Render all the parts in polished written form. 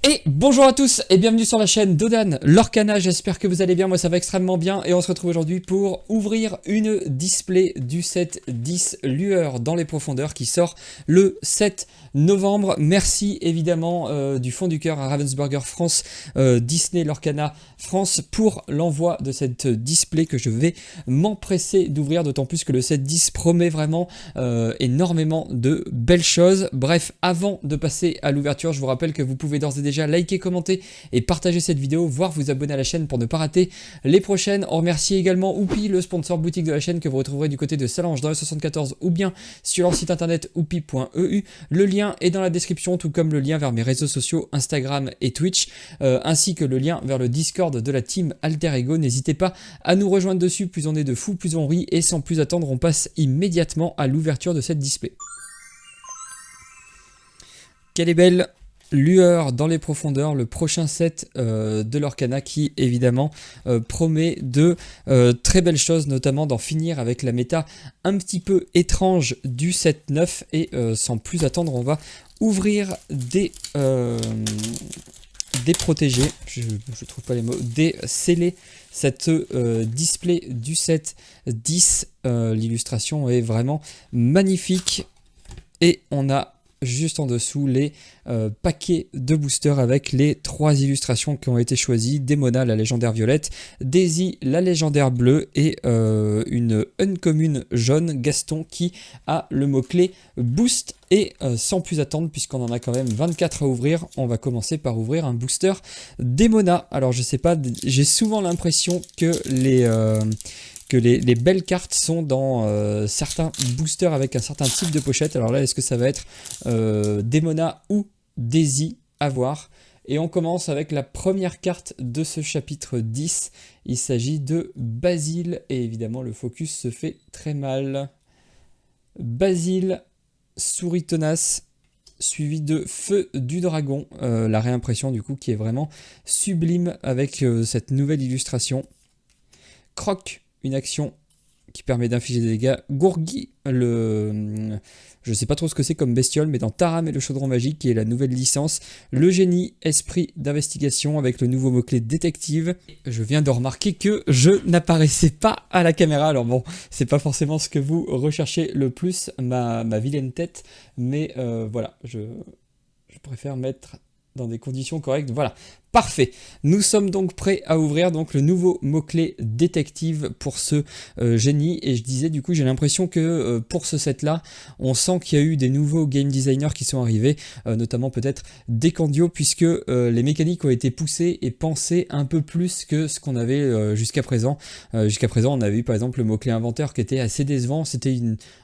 Et bonjour à tous et bienvenue sur la chaîne d'Odan Lorcana, j'espère que vous allez bien, moi ça va extrêmement bien et on se retrouve aujourd'hui pour ouvrir une display du set 10 Lueurs dans les profondeurs qui sort le 7 novembre. Merci évidemment du fond du cœur à Ravensburger France, Disney Lorcana France pour l'envoi de cette display que je vais m'empresser d'ouvrir, d'autant plus que le set 10 promet vraiment énormément de belles choses. Bref, avant de passer à l'ouverture, je vous rappelle que vous pouvez d'ores et déjà liker, commenter et partager cette vidéo, voire vous abonner à la chaîne pour ne pas rater les prochaines. On remercie également Oupi, le sponsor boutique de la chaîne que vous retrouverez du côté de Salange dans le 74 ou bien sur leur site internet oupi.eu. Le lien est dans la description, tout comme le lien vers mes réseaux sociaux Instagram et Twitch, ainsi que le lien vers le Discord de la team Alter Ego. N'hésitez pas à nous rejoindre dessus, plus on est de fous, plus on rit, et sans plus attendre, on passe immédiatement à l'ouverture de cette display. Quelle est belle Lueur dans les profondeurs, le prochain set de Lorcana qui évidemment promet de très belles choses, notamment d'en finir avec la méta un petit peu étrange du set 9. Et sans plus attendre, on va ouvrir des protégés, je trouve pas les mots, des scellés, cette display du set 10. L'illustration est vraiment magnifique et on a juste en dessous les paquets de boosters avec les 3 illustrations qui ont été choisies: Démona, la légendaire violette, Daisy, la légendaire bleue, et une uncommune jaune, Gaston, qui a le mot-clé boost. Et sans plus attendre, puisqu'on en a quand même 24 à ouvrir, on va commencer par ouvrir un booster Démona. Alors je sais pas, j'ai souvent l'impression que les belles cartes sont dans certains boosters avec un certain type de pochette. Alors là, est-ce que ça va être Démona ou Daisy? À voir. Et on commence avec la première carte de ce chapitre 10. Il s'agit de Basile, et évidemment le focus se fait très mal. Basile, souris tenace, suivi de Feu du Dragon, la réimpression du coup qui est vraiment sublime avec cette nouvelle illustration. Croc, une action qui permet d'infliger des dégâts. Gourgi, je sais pas trop ce que c'est comme bestiole, mais dans Taram et le chaudron magique, qui est la nouvelle licence. Le génie, esprit d'investigation, avec le nouveau mot-clé détective. Je viens de remarquer que je n'apparaissais pas à la caméra. Alors bon, c'est pas forcément ce que vous recherchez le plus, ma vilaine tête, mais voilà, je préfère mettre dans des conditions correctes. Voilà. Parfait, nous sommes donc prêts à ouvrir donc le nouveau mot-clé détective pour ce génie. Et je disais, du coup, j'ai l'impression que pour ce set-là, on sent qu'il y a eu des nouveaux game designers qui sont arrivés, notamment peut-être Decandio, puisque les mécaniques ont été poussées et pensées un peu plus que ce qu'on avait jusqu'à présent. Jusqu'à présent, on avait eu par exemple le mot-clé inventeur qui était assez décevant. C'était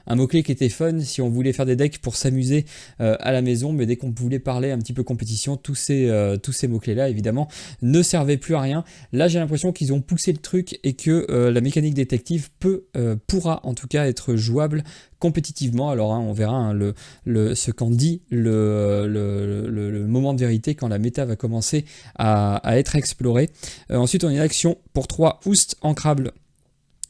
un mot-clé qui était fun si on voulait faire des decks pour s'amuser à la maison, mais dès qu'on voulait parler un petit peu compétition, tous ces mots-clés-là, évidemment, ne servait plus à rien. Là, j'ai l'impression qu'ils ont poussé le truc et que la mécanique détective pourra en tout cas être jouable compétitivement. Alors on verra hein, ce qu'en dit le moment de vérité quand la méta va commencer à être explorée. Ensuite, on a une action pour 3 Oust ancrable.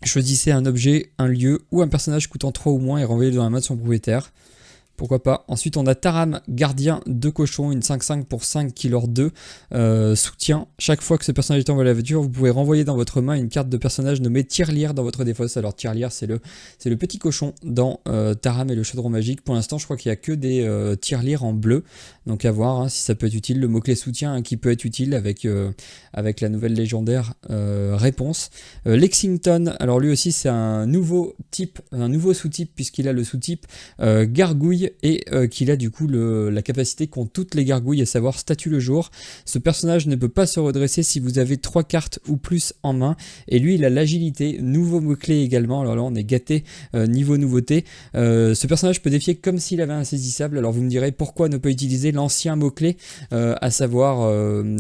Choisissez un objet, un lieu ou un personnage coûtant 3 ou moins et renvoyez-le dans la main de son propriétaire. Pourquoi pas. Ensuite, on a Taram, gardien de cochon, une 5-5 pour 5 qui leur 2. Soutien. Chaque fois que ce personnage est envoyé à l'aventure, vous pouvez renvoyer dans votre main une carte de personnage nommée Tirelire dans votre défausse. Alors, Tirelire, c'est le petit cochon dans Taram et le chaudron magique. Pour l'instant, je crois qu'il n'y a que des Tirelire en bleu. Donc, à voir hein, si ça peut être utile. Le mot-clé soutien hein, qui peut être utile avec la nouvelle légendaire réponse. Lexington, alors lui aussi, c'est un nouveau type, un nouveau sous-type, puisqu'il a le sous-type gargouille. Et qu'il a du coup la capacité qu'ont toutes les gargouilles, à savoir statut le jour. Ce personnage ne peut pas se redresser si vous avez 3 cartes ou plus en main, et lui il a l'agilité, nouveau mot-clé également. Alors là on est gâté niveau nouveauté. Ce personnage peut défier comme s'il avait insaisissable. Alors vous me direz pourquoi ne pas utiliser l'ancien mot-clé, à savoir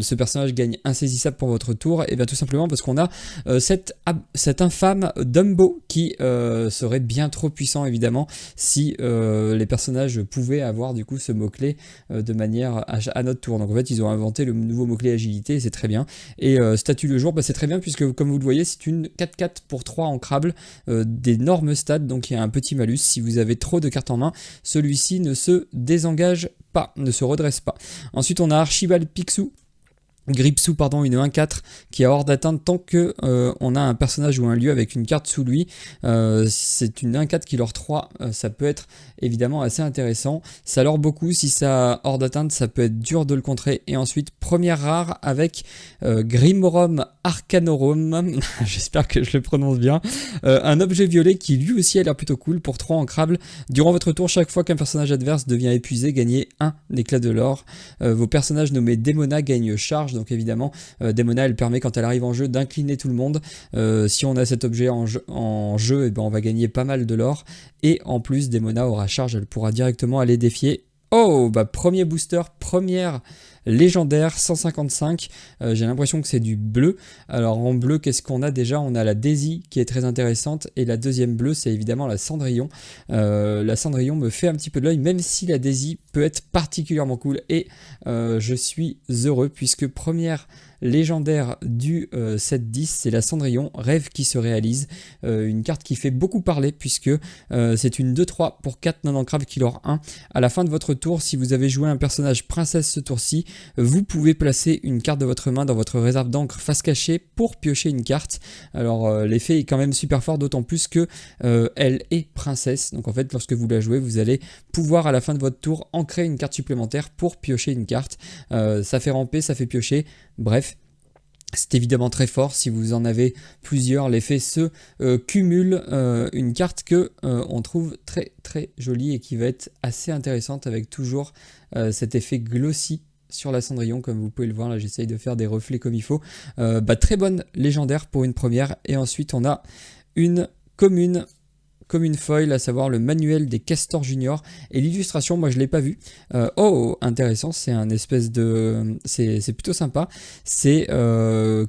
ce personnage gagne insaisissable pour votre tour. Et bien tout simplement parce qu'on a cet infâme Dumbo qui serait bien trop puissant évidemment si les personnages pouvaient avoir du coup ce mot-clé de manière à notre tour. Donc en fait ils ont inventé le nouveau mot-clé agilité et c'est très bien. Et statut le jour, c'est très bien puisque comme vous le voyez c'est une 4-4 pour 3 ancrable, d'énormes stats, donc il y a un petit malus. Si vous avez trop de cartes en main, celui-ci ne se désengage pas, ne se redresse pas. Ensuite on a Archibald Picsou. Gripsou, pardon, une 1-4 qui est hors d'atteinte tant que on a un personnage ou un lieu avec une carte sous lui. C'est une 1-4 qui leur 3, ça peut être évidemment assez intéressant. Ça leur beaucoup, si ça hors d'atteinte, ça peut être dur de le contrer. Et ensuite, première rare avec Grimorum Arcanorum, j'espère que je le prononce bien. Un objet violet qui lui aussi a l'air plutôt cool pour 3 ancrables. Durant votre tour, chaque fois qu'un personnage adverse devient épuisé, gagnez un éclat de l'or. Vos personnages nommés Demona gagnent charge. Donc évidemment, Demona, elle permet quand elle arrive en jeu d'incliner tout le monde. Si on a cet objet en jeu, et ben on va gagner pas mal de l'or. Et en plus, Demona aura charge, elle pourra directement aller défier. Oh, premier booster, première légendaire, 155. J'ai l'impression que c'est du bleu. Alors en bleu, qu'est-ce qu'on a déjà? On a la Daisy qui est très intéressante. Et la deuxième bleue, c'est évidemment la Cendrillon. La Cendrillon me fait un petit peu de l'œil, même si la Daisy peut être particulièrement cool. Et je suis heureux puisque première légendaire du 7-10, c'est la Cendrillon, rêve qui se réalise, une carte qui fait beaucoup parler puisque c'est une 2-3 pour 4 non-ancrables qui leur 1. À la fin de votre tour, si vous avez joué un personnage princesse ce tour-ci, vous pouvez placer une carte de votre main dans votre réserve d'encre face cachée pour piocher une carte. Alors l'effet est quand même super fort, d'autant plus que elle est princesse, donc en fait lorsque vous la jouez, vous allez pouvoir à la fin de votre tour ancrer une carte supplémentaire pour piocher une carte. Ça fait ramper, ça fait piocher, bref. C'est évidemment très fort, si vous en avez plusieurs, l'effet se cumule, une carte que on trouve très très jolie et qui va être assez intéressante avec toujours cet effet glossy sur la Cendrillon, comme vous pouvez le voir, là j'essaye de faire des reflets comme il faut. Très bonne légendaire pour une première, et ensuite on a une commune foil, à savoir le manuel des castors juniors, et l'illustration moi je l'ai pas vu. Intéressant, c'est un espèce de, c'est plutôt sympa, c'est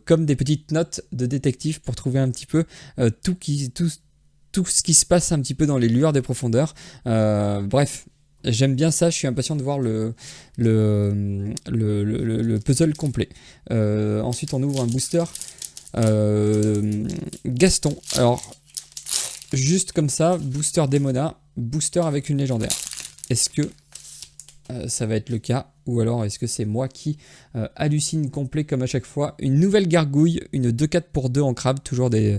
comme des petites notes de détective pour trouver un petit peu tout ce qui se passe un petit peu dans les lueurs des profondeurs. Bref, j'aime bien ça, je suis impatient de voir le puzzle complet. Ensuite on ouvre un booster Gaston. Alors juste comme ça, booster Demona, booster avec une légendaire. Est-ce que ça va être le cas, ou alors est-ce que c'est moi qui hallucine complet comme à chaque fois? Une nouvelle gargouille, une 2-4 pour 2 en crabe, toujours des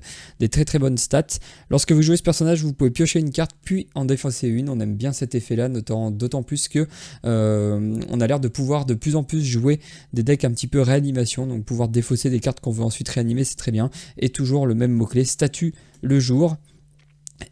très très bonnes stats. Lorsque vous jouez ce personnage, vous pouvez piocher une carte puis en défausser une. On aime bien cet effet là, d'autant plus que on a l'air de pouvoir de plus en plus jouer des decks un petit peu réanimation, donc pouvoir défausser des cartes qu'on veut ensuite réanimer, c'est très bien. Et toujours le même mot-clé, statut le jour.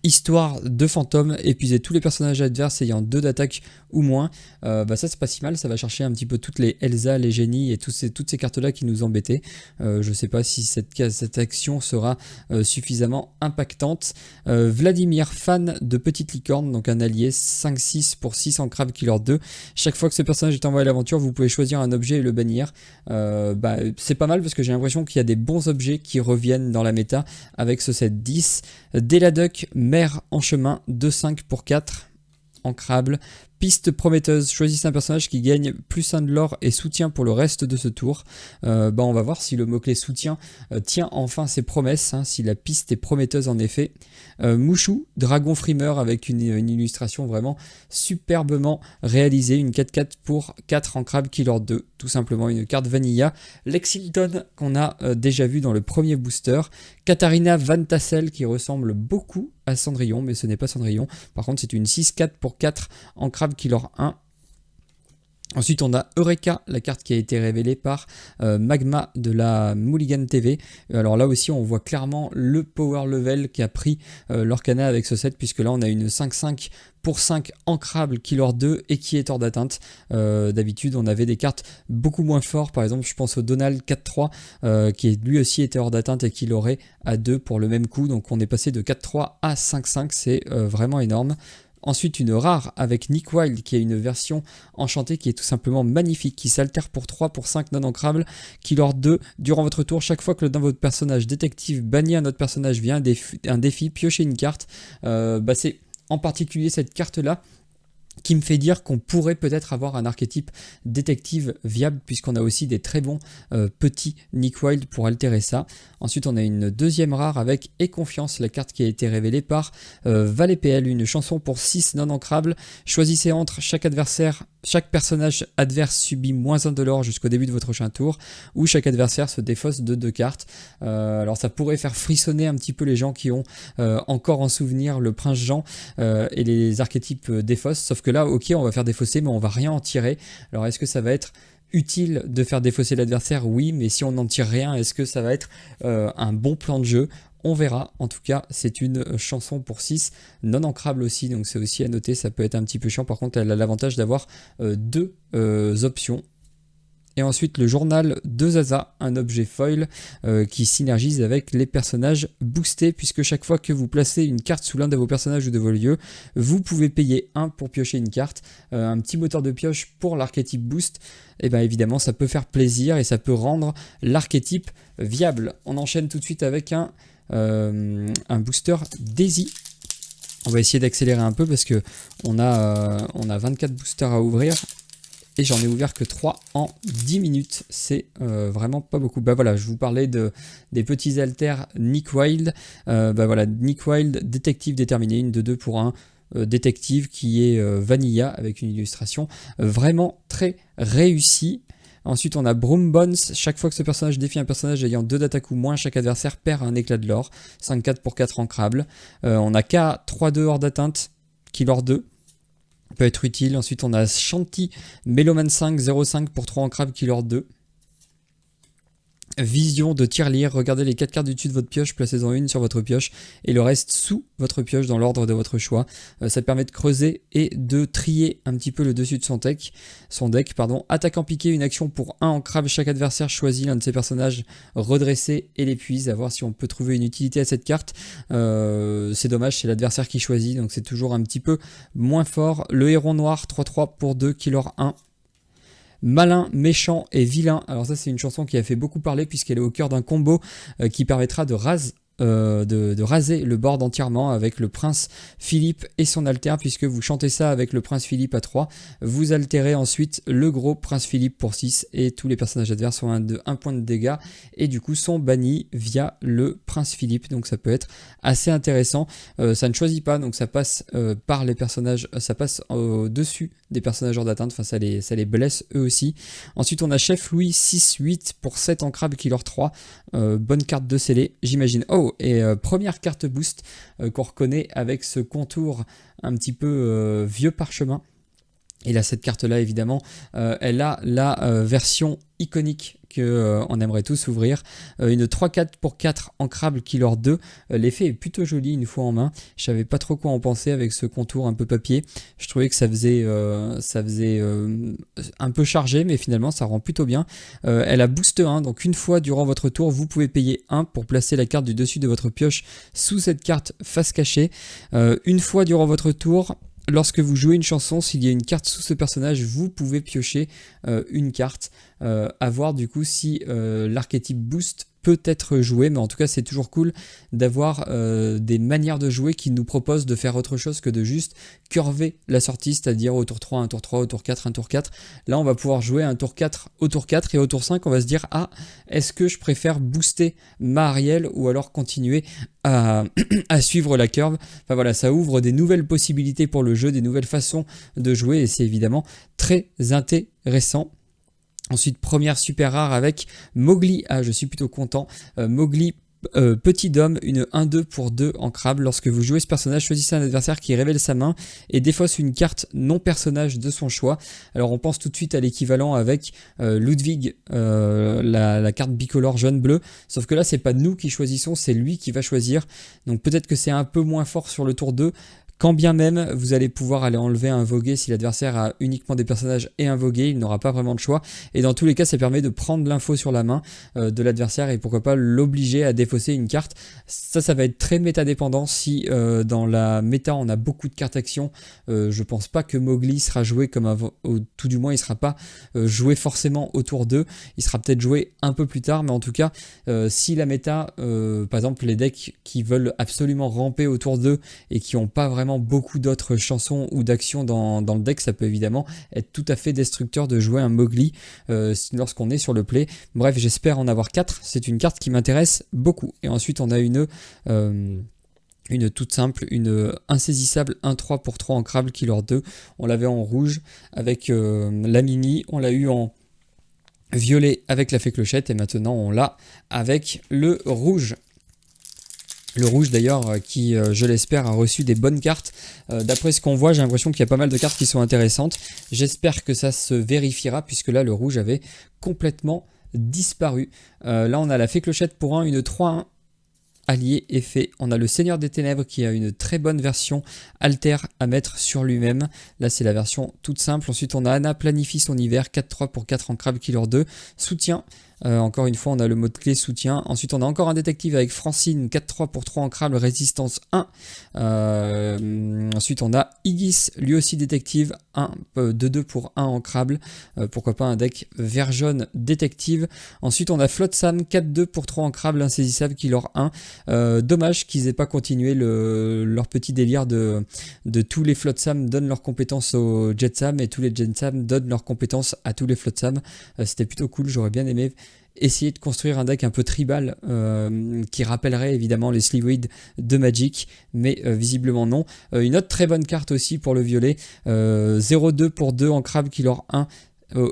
Histoire de fantôme, épuiser tous les personnages adverses ayant 2 d'attaque ou moins. Ça c'est pas si mal, ça va chercher un petit peu toutes les Elsa, les génies et toutes ces cartes là qui nous embêtaient. Je sais pas si cette action sera suffisamment impactante. Vladimir, fan de petite licorne, donc un allié, 5-6 pour 6 en crabe killer 2. Chaque fois que ce personnage est envoyé à l'aventure, vous pouvez choisir un objet et le bannir. C'est pas mal parce que j'ai l'impression qu'il y a des bons objets qui reviennent dans la méta avec ce set 10. Deladuck, mer en chemin, 2-5 pour 4, ancrable. Piste prometteuse, choisissez un personnage qui gagne plus 1 de l'or et soutien pour le reste de ce tour. On va voir si le mot-clé soutien tient enfin ses promesses, si la piste est prometteuse en effet. Mouchou, dragon frimeur avec une illustration vraiment superbement réalisée, une 4-4 pour 4 en crabe killer 2, tout simplement une carte vanilla. Lexington qu'on a déjà vu dans le premier booster. Katharina Van Tassel qui ressemble beaucoup à Cendrillon, mais ce n'est pas Cendrillon. Par contre c'est une 6-4 pour 4 en crabe killer 1. Ensuite on a Eureka, la carte qui a été révélée par Magma de la Mulligan TV. Alors là aussi on voit clairement le power level qui a pris l'Orcana avec ce set, puisque là on a une 5-5 pour 5 ancrable killer 2 et qui est hors d'atteinte. D'habitude on avait des cartes beaucoup moins fortes, par exemple je pense au Donald 4-3 qui lui aussi était hors d'atteinte et qui l'aurait à 2 pour le même coup, donc on est passé de 4-3 à 5-5, c'est vraiment énorme. Ensuite, une rare avec Nick Wilde qui a une version enchantée qui est tout simplement magnifique, qui s'altère pour 3, pour 5 non ancrables, qui lors 2, durant votre tour, chaque fois que dans votre personnage détective bannit un autre personnage via un défi, piochez une carte. C'est en particulier cette carte-là qui me fait dire qu'on pourrait peut-être avoir un archétype détective viable, puisqu'on a aussi des très bons petits Nick Wilde pour altérer ça. Ensuite, on a une deuxième rare avec Aie confiance, la carte qui a été révélée par Valet PL, une chanson pour 6 non ancrables. Choisissez entre chaque personnage adverse subit -1 de l'or jusqu'au début de votre prochain tour, ou chaque adversaire se défausse de 2 cartes. Alors ça pourrait faire frissonner un petit peu les gens qui ont encore en souvenir le prince Jean et les archétypes défaussent, sauf que là, ok, on va faire défausser, mais on va rien en tirer. Alors est-ce que ça va être utile de faire défausser l'adversaire? Oui, mais si on n'en tire rien, est-ce que ça va être un bon plan de jeu? On verra. En tout cas, c'est une chanson pour 6, non ancrable aussi, donc c'est aussi à noter, ça peut être un petit peu chiant. Par contre, elle a l'avantage d'avoir 2 options. Et ensuite, le journal de Zaza, un objet foil qui synergise avec les personnages boostés, puisque chaque fois que vous placez une carte sous l'un de vos personnages ou de vos lieux, vous pouvez payer 1 pour piocher une carte. Un petit moteur de pioche pour l'archétype boost, et bien évidemment, ça peut faire plaisir et ça peut rendre l'archétype viable. On enchaîne tout de suite avec un booster Daisy. On va essayer d'accélérer un peu parce que on a 24 boosters à ouvrir. Et j'en ai ouvert que 3 en 10 minutes, c'est vraiment pas beaucoup. Voilà, je vous parlais des petits alters Nick Wilde. Voilà, Nick Wilde, détective déterminé, une de 2 pour 1. Détective qui est vanilla avec une illustration vraiment très réussie. Ensuite, on a Broom Bones. Chaque fois que ce personnage défie un personnage ayant 2 d'attaque ou moins, chaque adversaire perd un éclat de l'or. 5-4 pour 4 ancrables. On a K 3-2 hors d'atteinte, qui lord 2. Peut être utile. Ensuite, on a Shanti Meloman 5, 0,5 pour 3 ancrables, qui lord 2. Vision de tirelire, regardez les 4 cartes du dessus de votre pioche, placez-en une sur votre pioche et le reste sous votre pioche dans l'ordre de votre choix. Ça permet de creuser et de trier un petit peu le dessus de son deck. Attaquant piqué, une action pour 1 ancrable, chaque adversaire choisit l'un de ses personnages redressés et l'épuise, à voir si on peut trouver une utilité à cette carte. C'est dommage, c'est l'adversaire qui choisit, donc c'est toujours un petit peu moins fort. Le héron noir, 3-3 pour 2, qui lord 1. Malin, méchant et vilain. Alors ça, c'est une chanson qui a fait beaucoup parler puisqu'elle est au cœur d'un combo qui permettra de raser le board entièrement avec le prince Philippe et son alter, puisque vous chantez ça avec le prince Philippe à 3. Vous altérez ensuite le gros prince Philippe pour 6 et tous les personnages adverses ont 1 point de dégâts et du coup sont bannis via le prince Philippe. Donc ça peut être assez intéressant. Ça ne choisit pas, donc ça passe par les personnages, ça passe au-dessus des personnages hors d'atteinte, enfin ça les blesse eux aussi. Ensuite on a Chef Louis 6-8 pour 7 en crabe qui leur 3. Bonne carte de scellé, j'imagine. Et première carte boost qu'on reconnaît avec ce contour un petit peu vieux parchemin. Et là, cette carte-là, évidemment, elle a la version iconique qu'on aimerait tous ouvrir. Une 3-4 pour 4 ancrable qui lord 2. L'effet est plutôt joli une fois en main. Je savais pas trop quoi en penser avec ce contour un peu papier. Je trouvais que ça faisait un peu chargé, mais finalement ça rend plutôt bien. Elle a boost 1, donc une fois durant votre tour, vous pouvez payer 1 pour placer la carte du dessus de votre pioche sous cette carte face cachée. Une fois durant votre tour, lorsque vous jouez une chanson, s'il y a une carte sous ce personnage, vous pouvez piocher une carte. À voir du coup si l'archétype boost peut être joué, mais en tout cas c'est toujours cool d'avoir des manières de jouer qui nous proposent de faire autre chose que de juste curver la sortie, c'est-à-dire au tour 3, un tour 3, au tour 4, un tour 4. Là on va pouvoir jouer un tour 4 au tour 4 et au tour 5 on va se dire est-ce que je préfère booster ma Ariel ou alors continuer à suivre la curve. Enfin voilà, ça ouvre des nouvelles possibilités pour le jeu, des nouvelles façons de jouer et c'est évidemment très intéressant. Ensuite, première super rare avec Mowgli. Je suis plutôt content. Mowgli, petit dôme, une 1-2 pour 2 ancrable. Lorsque vous jouez ce personnage, choisissez un adversaire qui révèle sa main et défausse une carte non personnage de son choix. Alors on pense tout de suite à l'équivalent avec Ludwig, la carte bicolore jaune-bleu. Sauf que là, c'est pas nous qui choisissons, c'est lui qui va choisir. Donc peut-être que c'est un peu moins fort sur le tour 2. Quand bien même vous allez pouvoir aller enlever un vogué si l'adversaire a uniquement des personnages et un vogué, il n'aura pas vraiment de choix. Et dans tous les cas, ça permet de prendre l'info sur la main de l'adversaire et pourquoi pas l'obliger à défausser une carte. Ça va être très méta dépendant. Si dans la méta on a beaucoup de cartes action, je pense pas que Mowgli sera joué comme avant, tout du moins il sera pas joué forcément au tour 2. Il sera peut-être joué un peu plus tard, mais en tout cas, si la méta, par exemple les decks qui veulent absolument ramper au tour 2 et qui n'ont pas vraiment beaucoup d'autres chansons ou d'actions dans le deck, ça peut évidemment être tout à fait destructeur de jouer un Mowgli lorsqu'on est sur le play. Bref, j'espère en avoir 4, c'est une carte qui m'intéresse beaucoup. Et ensuite on a une toute simple, une insaisissable 1-3 pour 3 ancrable Killer 2. On l'avait en rouge avec la mini, on l'a eu en violet avec la fée clochette et maintenant on l'a avec le rouge. Le rouge d'ailleurs qui, je l'espère, a reçu des bonnes cartes. D'après ce qu'on voit, j'ai l'impression qu'il y a pas mal de cartes qui sont intéressantes. J'espère que ça se vérifiera puisque là le rouge avait complètement disparu. Là on a la fée clochette pour 1, une 3-1. Allié et fait. On a le Seigneur des Ténèbres qui a une très bonne version alter à mettre sur lui-même. Là, c'est la version toute simple. Ensuite, on a Anna planifie son hiver, 4-3 pour 4 en Crab Killer 2. Soutien. Encore une fois, on a le mot de clé soutien. Ensuite, on a encore un détective avec Francine, 4-3 pour 3 en Crab, résistance 1. Ensuite, on a Igis, lui aussi détective, 2-2 pour 1 en Crab. Pourquoi pas un deck vert jaune détective. Ensuite, on a Flotsam, 4-2 pour 3 en Crab, l'insaisissable Killer 1. Dommage qu'ils aient pas continué leur petit délire de tous les Flotsam donnent leurs compétences aux Jetsam et tous les Jetsam donnent leurs compétences à tous les Flotsam. C'était plutôt cool, j'aurais bien aimé essayer de construire un deck un peu tribal qui rappellerait évidemment les Slivoid de Magic, mais visiblement non. Une autre très bonne carte aussi pour le violet, 0-2 pour 2 en Crab Killer 1.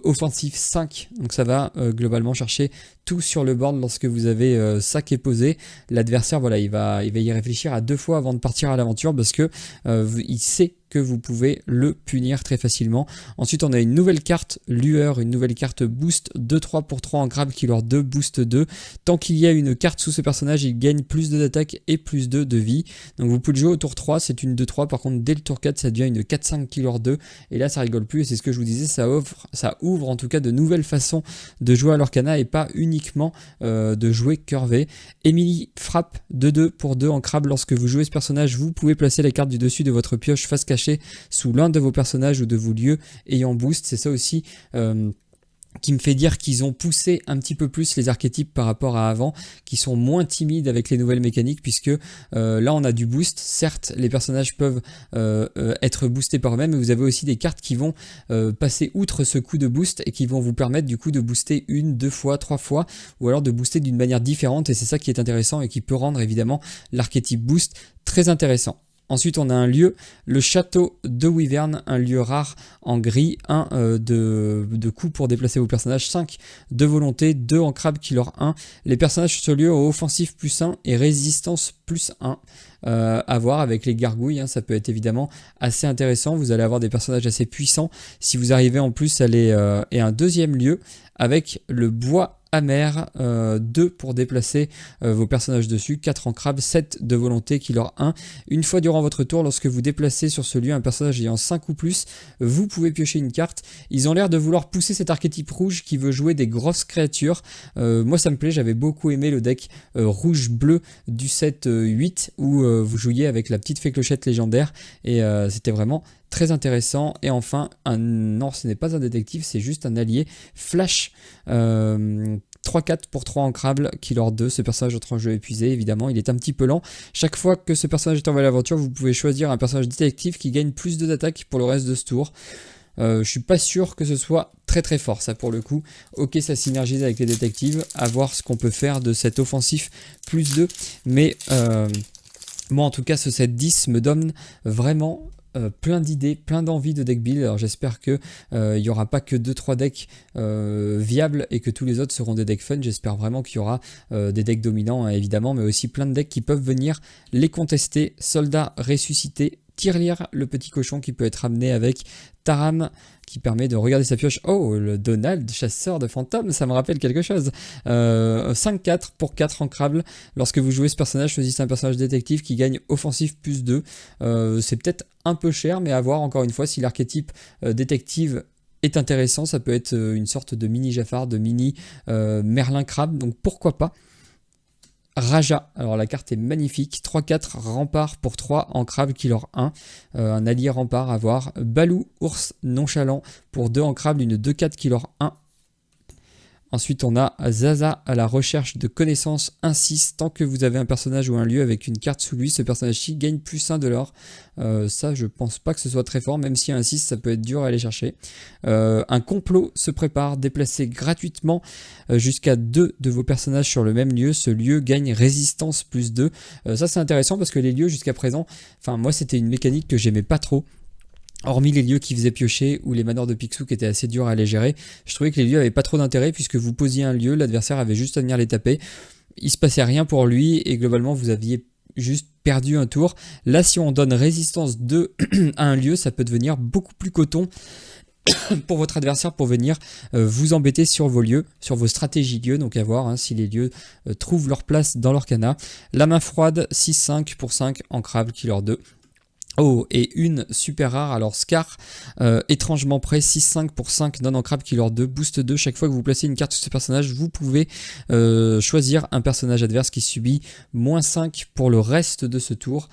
Offensif 5, donc ça va globalement chercher tout sur le board lorsque vous avez ça qui est posé. L'adversaire, voilà, il va y réfléchir à 2 fois avant de partir à l'aventure parce que il sait que vous pouvez le punir très facilement. Ensuite, on a une nouvelle carte lueur, une nouvelle carte boost, 2-3 pour 3 en Crab Killer 2, boost 2. Tant qu'il y a une carte sous ce personnage, il gagne plus 2 d'attaque et plus 2 de vie. Donc vous pouvez le jouer au tour 3, c'est une 2-3. Par contre, dès le tour 4, ça devient une 4-5 Killer 2. Et là, ça rigole plus. Et c'est ce que je vous disais, ça ouvre en tout cas de nouvelles façons de jouer à l'Orcana et pas uniquement de jouer curvé. Emily frappe 2-2 pour 2 en Crab. Lorsque vous jouez ce personnage, vous pouvez placer la carte du dessus de votre pioche face cachée sous l'un de vos personnages ou de vos lieux ayant boost. C'est ça aussi qui me fait dire qu'ils ont poussé un petit peu plus les archétypes par rapport à avant, qui sont moins timides avec les nouvelles mécaniques, puisque là on a du boost. Certes, les personnages peuvent être boostés par eux-mêmes, mais vous avez aussi des cartes qui vont passer outre ce coup de boost et qui vont vous permettre du coup de booster 1, 2 fois, 3 fois, ou alors de booster d'une manière différente, et c'est ça qui est intéressant et qui peut rendre évidemment l'archétype boost très intéressant. Ensuite, on a un lieu, le château de Wyvern, un lieu rare en gris, 1 de coups pour déplacer vos personnages, 5 de volonté, 2 en Crab Killer 1. Les personnages sur ce lieu ont offensif plus 1 et résistance plus 1. À voir avec les gargouilles, ça peut être évidemment assez intéressant. Vous allez avoir des personnages assez puissants si vous arrivez en plus à aller. Et un deuxième lieu avec le bois amer, 2 pour déplacer vos personnages dessus, 4 en Crab, 7 de volonté Killer 1. Une fois durant votre tour, lorsque vous déplacez sur ce lieu un personnage ayant 5 ou plus, vous pouvez piocher une carte. Ils ont l'air de vouloir pousser cet archétype rouge qui veut jouer des grosses créatures. Moi ça me plaît, j'avais beaucoup aimé le deck rouge-bleu du set 8 où vous jouiez avec la petite fée clochette légendaire et c'était vraiment très intéressant. Et enfin, non, ce n'est pas un détective, c'est juste un allié Flash, 3-4 pour 3 ancrables, Killer 2. Ce personnage est en jeu épuisé, évidemment, il est un petit peu lent. Chaque fois que ce personnage est envoyé à l'aventure, vous pouvez choisir un personnage détective qui gagne plus d'attaque pour le reste de ce tour. Je suis pas sûr que ce soit très très fort ça pour le coup. Ok, ça synergise avec les détectives, à voir ce qu'on peut faire de cet offensif plus 2, mais moi en tout cas ce set 10 me donne vraiment plein d'idées, plein d'envie de deck build. Alors j'espère que il n'y aura pas que 2-3 decks viables et que tous les autres seront des decks fun. J'espère vraiment qu'il y aura des decks dominants évidemment, mais aussi plein de decks qui peuvent venir les contester. Soldat ressuscité, Tirelire, le petit cochon qui peut être amené avec Taram, qui permet de regarder sa pioche. Oh, le Donald, chasseur de fantômes, ça me rappelle quelque chose. 5-4 pour 4 ancrables. Lorsque vous jouez ce personnage, choisissez un personnage détective qui gagne offensif plus 2. C'est peut-être un peu cher, mais à voir encore une fois si l'archétype détective est intéressant. Ça peut être une sorte de mini Jafar, de mini Merlin Crabe, donc pourquoi pas. Raja, alors la carte est magnifique, 3-4 rempart pour 3 en crabe killer 1, un allié rempart à voir. Balou, ours nonchalant pour 2 en crabe, une 2-4 killer 1. Ensuite on a Zaza à la recherche de connaissances 1-6, tant que vous avez un personnage ou un lieu avec une carte sous lui, ce personnage-ci gagne plus 1 de l'or. Ça je pense pas que ce soit très fort, même si un 6 ça peut être dur à aller chercher. Un complot se prépare, déplacez gratuitement jusqu'à 2 de vos personnages sur le même lieu, ce lieu gagne résistance plus 2. Ça c'est intéressant parce que les lieux jusqu'à présent, enfin moi c'était une mécanique que j'aimais pas trop. Hormis les lieux qui faisaient piocher ou les manoirs de Picsou qui étaient assez durs à aller gérer, je trouvais que les lieux avaient pas trop d'intérêt puisque vous posiez un lieu, l'adversaire avait juste à venir les taper. Il se passait rien pour lui et globalement vous aviez juste perdu un tour. Là si on donne résistance 2 à un lieu, ça peut devenir beaucoup plus coton pour votre adversaire pour venir vous embêter sur vos lieux, sur vos stratégies lieux, donc à voir si les lieux trouvent leur place dans l'Orcana. La main froide, 6-5 pour 5 en crabe killer 2. Oh, et une super rare, alors Scar, étrangement prêt, 6-5 pour 5 non en crabe killer 2, boost 2, chaque fois que vous placez une carte sur ce personnage, vous pouvez choisir un personnage adverse qui subit moins 5 pour le reste de ce tour.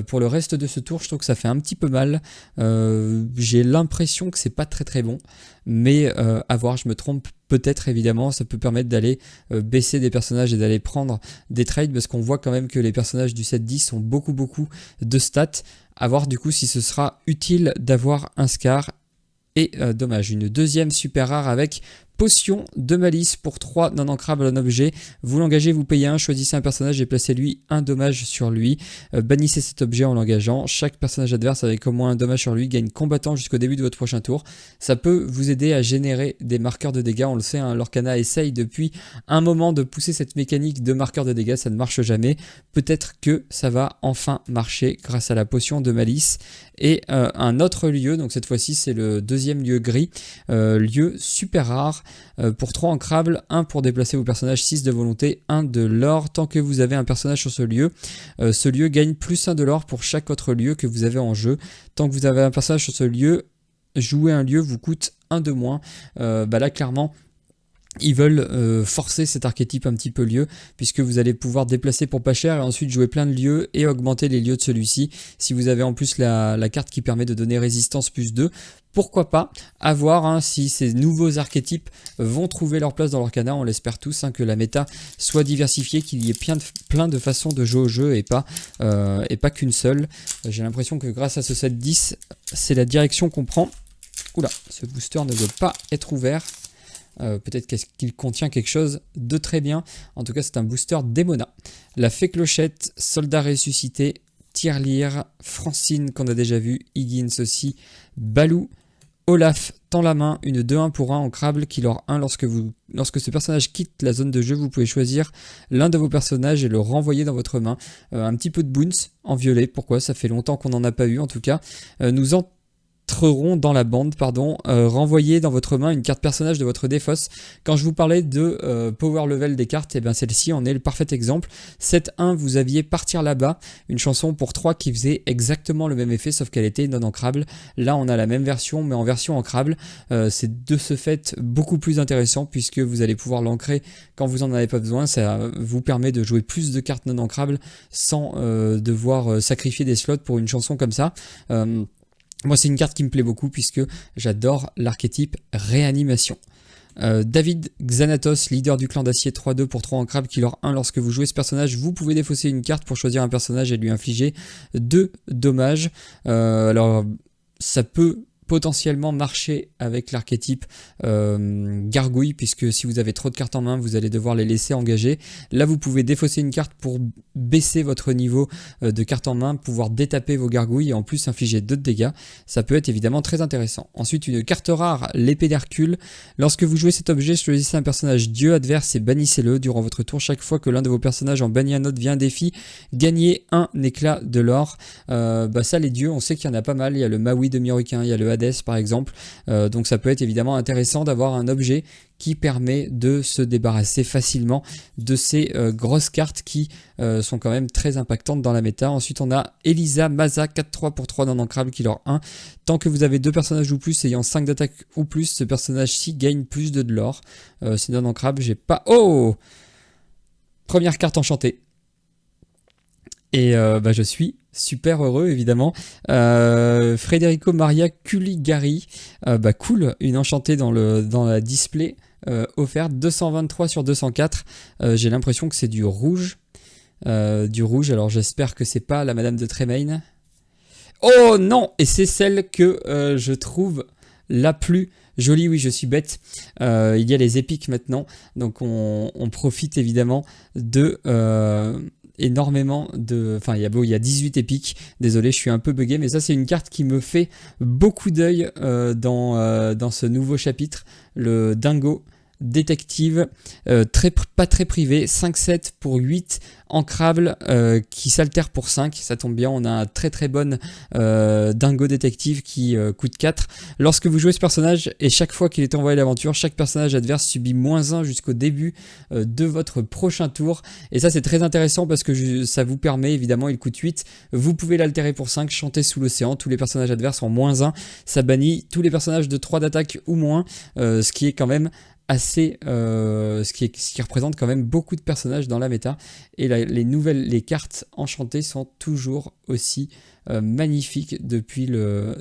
Pour le reste de ce tour, je trouve que ça fait un petit peu mal, j'ai l'impression que c'est pas très très bon, mais à voir, je me trompe peut-être évidemment, ça peut permettre d'aller baisser des personnages et d'aller prendre des trades, parce qu'on voit quand même que les personnages du set 10 ont beaucoup de stats. À voir du coup si ce sera utile d'avoir un Scar. Et dommage, une deuxième super rare avec potion de malice pour 3 non ancrables en objet. Vous l'engagez, vous payez 1, choisissez un personnage et placez-lui un dommage sur lui. Bannissez cet objet en l'engageant. Chaque personnage adverse avec au moins un dommage sur lui gagne combattant jusqu'au début de votre prochain tour. Ça peut vous aider à générer des marqueurs de dégâts. On le sait, l'Orcana essaye depuis un moment de pousser cette mécanique de marqueurs de dégâts. Ça ne marche jamais. Peut-être que ça va enfin marcher grâce à la potion de malice. Et un autre lieu, donc cette fois-ci c'est le deuxième lieu gris, lieu super rare, pour 3 ancrables, 1 pour déplacer vos personnages, 6 de volonté, 1 de l'or. Tant que vous avez un personnage sur ce lieu gagne plus 1 de l'or pour chaque autre lieu que vous avez en jeu. Tant que vous avez un personnage sur ce lieu, jouer un lieu vous coûte 1 de moins. Là clairement, ils veulent forcer cet archétype un petit peu lieu, puisque vous allez pouvoir déplacer pour pas cher et ensuite jouer plein de lieux et augmenter les lieux de celui-ci. Si vous avez en plus la carte qui permet de donner résistance plus 2, pourquoi pas, à voir si ces nouveaux archétypes vont trouver leur place dans l'Orcana. On l'espère tous, que la méta soit diversifiée, qu'il y ait plein de façons de jouer au jeu et pas qu'une seule. J'ai l'impression que grâce à ce set 10, c'est la direction qu'on prend. Oula, ce booster ne veut pas être ouvert. Peut-être qu'il contient quelque chose de très bien. En tout cas, c'est un booster Démona. La Fée Clochette, Soldat Ressuscité, Tirelire, Francine qu'on a déjà vu, Higgins aussi, Balou, Olaf tend la main, une 2-1 pour 1 en crabe killer 1. Lorsque ce personnage quitte la zone de jeu, vous pouvez choisir l'un de vos personnages et le renvoyer dans votre main. Un petit peu de boons en violet, pourquoi? Ça fait longtemps qu'on n'en a pas eu en tout cas. Nous entreront dans la bande, renvoyer dans votre main une carte personnage de votre défausse. Quand je vous parlais de power level des cartes, et bien celle-ci en est le parfait exemple. 7-1, vous aviez Partir là-bas, une chanson pour 3 qui faisait exactement le même effet, sauf qu'elle était non ancrable. Là, on a la même version, mais en version ancrable. C'est de ce fait beaucoup plus intéressant, puisque vous allez pouvoir l'ancrer quand vous en avez pas besoin. Ça vous permet de jouer plus de cartes non ancrables sans devoir sacrifier des slots pour une chanson comme ça. Moi, c'est une carte qui me plaît beaucoup puisque j'adore l'archétype réanimation. David Xanatos, leader du clan d'acier, 3-2 pour 3 en crabe killer 1. Lorsque vous jouez ce personnage, vous pouvez défausser une carte pour choisir un personnage et lui infliger 2 dommages. Alors, ça peut potentiellement marcher avec l'archétype gargouille, puisque si vous avez trop de cartes en main, vous allez devoir les laisser engager. Là, vous pouvez défausser une carte pour baisser votre niveau de cartes en main, pouvoir détaper vos gargouilles et en plus infliger 2 de dégâts. Ça peut être évidemment très intéressant. Ensuite, une carte rare, l'épée d'Hercule. Lorsque vous jouez cet objet, choisissez un personnage dieu adverse et bannissez-le. Durant votre tour, chaque fois que l'un de vos personnages en bannit un autre via un défi, gagnez un éclat de l'or. Ça, les dieux, on sait qu'il y en a pas mal. Il y a le Maui de Miroquin, il y a le Hades par exemple. Donc ça peut être évidemment intéressant d'avoir un objet qui permet de se débarrasser facilement de ces grosses cartes qui sont quand même très impactantes dans la méta. Ensuite on a Elisa Maza 4-3 pour 3 non ancrable qui leur 1. Tant que vous avez 2 personnages ou plus ayant 5 d'attaque ou plus, ce personnage-ci gagne plus de l'or. C'est non ancrable, j'ai pas... Oh! Première carte enchantée. Et je suis super heureux évidemment. Federico Maria Culigari, cool, une enchantée dans la display offerte 223 sur 204. J'ai l'impression que c'est du rouge. Alors j'espère que c'est pas la Madame de Tremaine. Oh non! Et c'est celle que je trouve la plus jolie. Oui, je suis bête. Il y a les épiques maintenant, donc on profite évidemment de... énormément de... Enfin, il y a 18 épiques. Désolé, je suis un peu bugué, mais ça, c'est une carte qui me fait beaucoup d'œil dans ce nouveau chapitre. Le Dingo Détective, pas très privé, 5-7 pour 8, ancrable, qui s'altère pour 5. Ça tombe bien, on a un très très bon Dingo Détective qui coûte 4. Lorsque vous jouez ce personnage, et chaque fois qu'il est envoyé à l'aventure, chaque personnage adverse subit -1 jusqu'au début de votre prochain tour. Et ça, c'est très intéressant parce que ça vous permet, évidemment, il coûte 8. Vous pouvez l'altérer pour 5, chanter sous l'océan. Tous les personnages adverses ont -1. Ça bannit tous les personnages de 3 d'attaque ou moins, ce qui est quand même assez, ce qui représente quand même beaucoup de personnages dans la méta. Et les cartes enchantées sont toujours aussi magnifiques depuis le